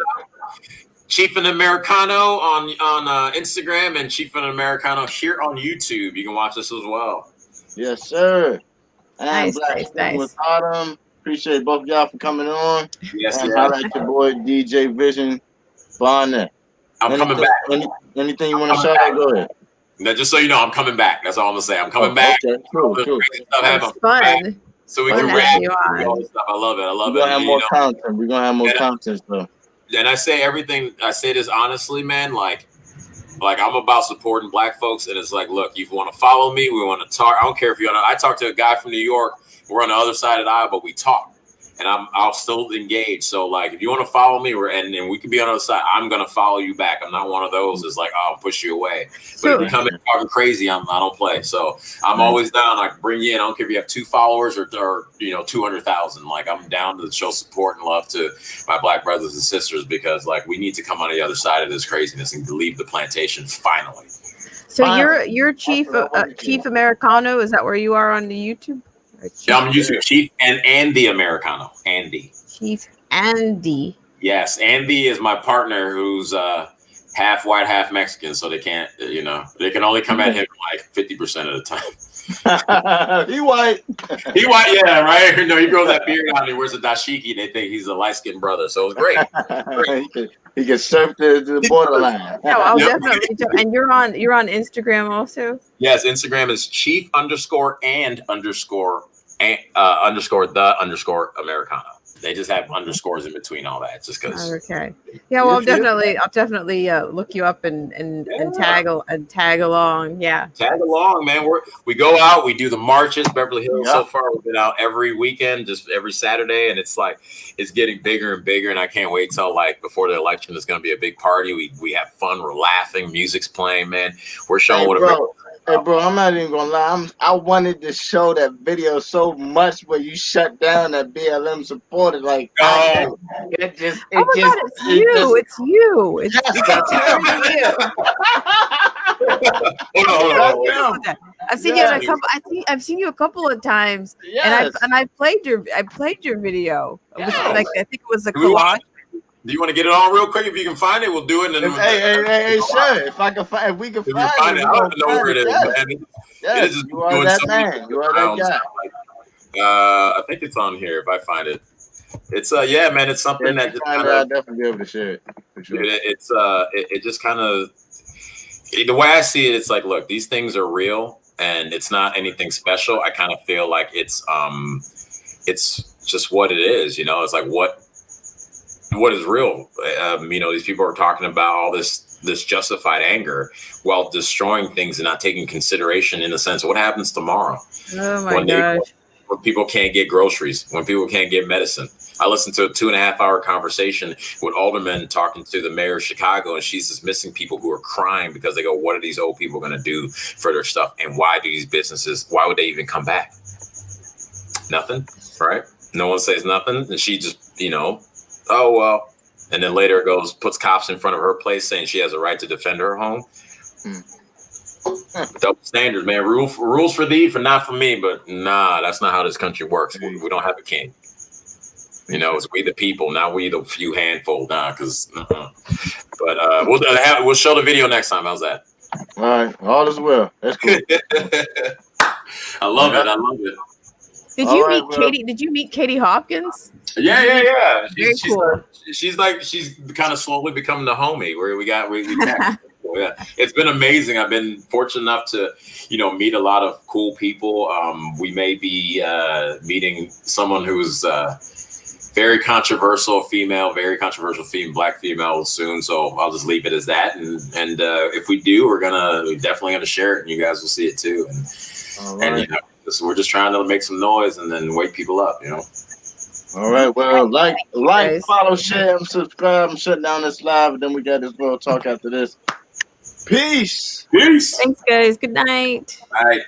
Speaker 8: Chief and Americano on Instagram, and Chief and Americano here on YouTube. You can watch us as well.
Speaker 1: Yes, sir. And
Speaker 6: nice.
Speaker 1: With Autumn. Appreciate both of y'all for coming on.
Speaker 8: Yes,
Speaker 1: and highlight your boy DJ Vision Bonnet.
Speaker 8: I'm coming back.
Speaker 1: Anything you want to shout out? Go ahead.
Speaker 8: Now, just so you know, I'm coming back. That's all I'm gonna say. I'm coming back.
Speaker 1: Okay, cool.
Speaker 6: That's fun.
Speaker 8: So we can rap all this stuff. I love it.
Speaker 1: We're gonna have more content. We're gonna have more content, though.
Speaker 8: And I say everything. I say this honestly, man. Like I'm about supporting Black folks, and it's like, look, you want to follow me? We want to talk. I don't care if you want to. I talked to a guy from New York. We're on the other side of the aisle, but we talk, and I'll still engage. So like, if you want to follow me, and we can be on the other side, I'm gonna follow you back. I'm not one of those that's like, I'll push you away. But if you come in talking crazy, I don't play. So I'm always down. I bring you in. I don't care if you have 2 followers or 200,000. Like, I'm down to show support and love to my Black brothers and sisters, because like we need to come on the other side of this craziness and leave the plantation finally.
Speaker 6: So you're Chief Americano. Is that where you are on the YouTube?
Speaker 8: Yeah, I'm YouTube Chief and the Americano. Andy.
Speaker 6: Chief Andy.
Speaker 8: Yes, Andy is my partner who's half white, half Mexican, so they can't, they can only come at him like 50% of the time.
Speaker 1: He white.
Speaker 8: He white, yeah, right? No, he grows that beard out and he wears a dashiki. They think he's a light-skinned brother, so it's great.
Speaker 1: He can surf the borderline.
Speaker 6: No, I'll definitely. And you're on Instagram also?
Speaker 8: Yes, Instagram is Chief _the _Americano. They just have underscores in between all that, just because.
Speaker 6: Okay. Yeah. Well, I'll definitely look you up and tag along. Yeah.
Speaker 8: Tag along, man. We go out. We do the marches. Beverly Hills. So far, we've been out every weekend, just every Saturday, and it's like it's getting bigger and bigger. And I can't wait till like before the election. It's going to be a big party. We have fun. We're laughing. Music's playing. Man, we're showing
Speaker 1: Hey, bro, I'm not even gonna lie. I wanted to show that video so much where you shut down that BLM supporter. Like, it's you.
Speaker 6: It's you. It's you. I've seen you in a couple. I've seen you a couple of times, and I played your video. It was like I think it was a collage.
Speaker 8: Do you want to get it on real quick? If you can find it, we'll do it. And
Speaker 1: Hey, sure. If we can find it,
Speaker 8: I don't even know where it is, man.
Speaker 1: Yes, you are that man. You are that guy.
Speaker 8: I think it's on here if I find it. It's yeah, man. It's something that just kind of.
Speaker 1: I'll definitely be able to share it. For sure.
Speaker 8: It just kind of the way I see it. It's like, look, these things are real, and it's not anything special. I kind of feel like it's just what it is. You know, it's like what is real. You know, these people are talking about all this justified anger while destroying things and not taking consideration in the sense of what happens tomorrow.
Speaker 6: Oh my gosh.
Speaker 8: When people can't get groceries, when people can't get medicine. I listened to a 2.5-hour conversation with aldermen talking to the mayor of Chicago, and she's just missing people who are crying because they go, what are these old people going to do for their stuff? And why do these businesses, why would they even come back? Nothing, right? No one says nothing. And she just, you know, oh, well. And then later it goes, puts cops in front of her place saying she has a right to defend her home. Double standards, man. Rules for thee, for not for me. But nah, that's not how this country works. We don't have a king. You know, it's we the people, not we the few handful. Nah, because. But we'll show the video next time. How's that?
Speaker 1: All right, all is well. That's cool.
Speaker 8: I love it. I love it.
Speaker 6: Did you meet Katie? Did you meet Katie Hopkins?
Speaker 8: Yeah.
Speaker 6: Very cool.
Speaker 8: She's kind of slowly becoming the homie where we text. Yeah, it's been amazing. I've been fortunate enough to, you know, meet a lot of cool people. We may be meeting someone who's very controversial female, black female soon. So I'll just leave it as that. And if we do, we're definitely gonna share it, and you guys will see it too. And you know, so we're just trying to make some noise and then wake people up. You know.
Speaker 1: All right. Well, like, follow, share, and subscribe. I'm shutting down this live, and then we got this real talk after this. Peace.
Speaker 8: Peace.
Speaker 6: Thanks, guys. Good night.
Speaker 8: Bye.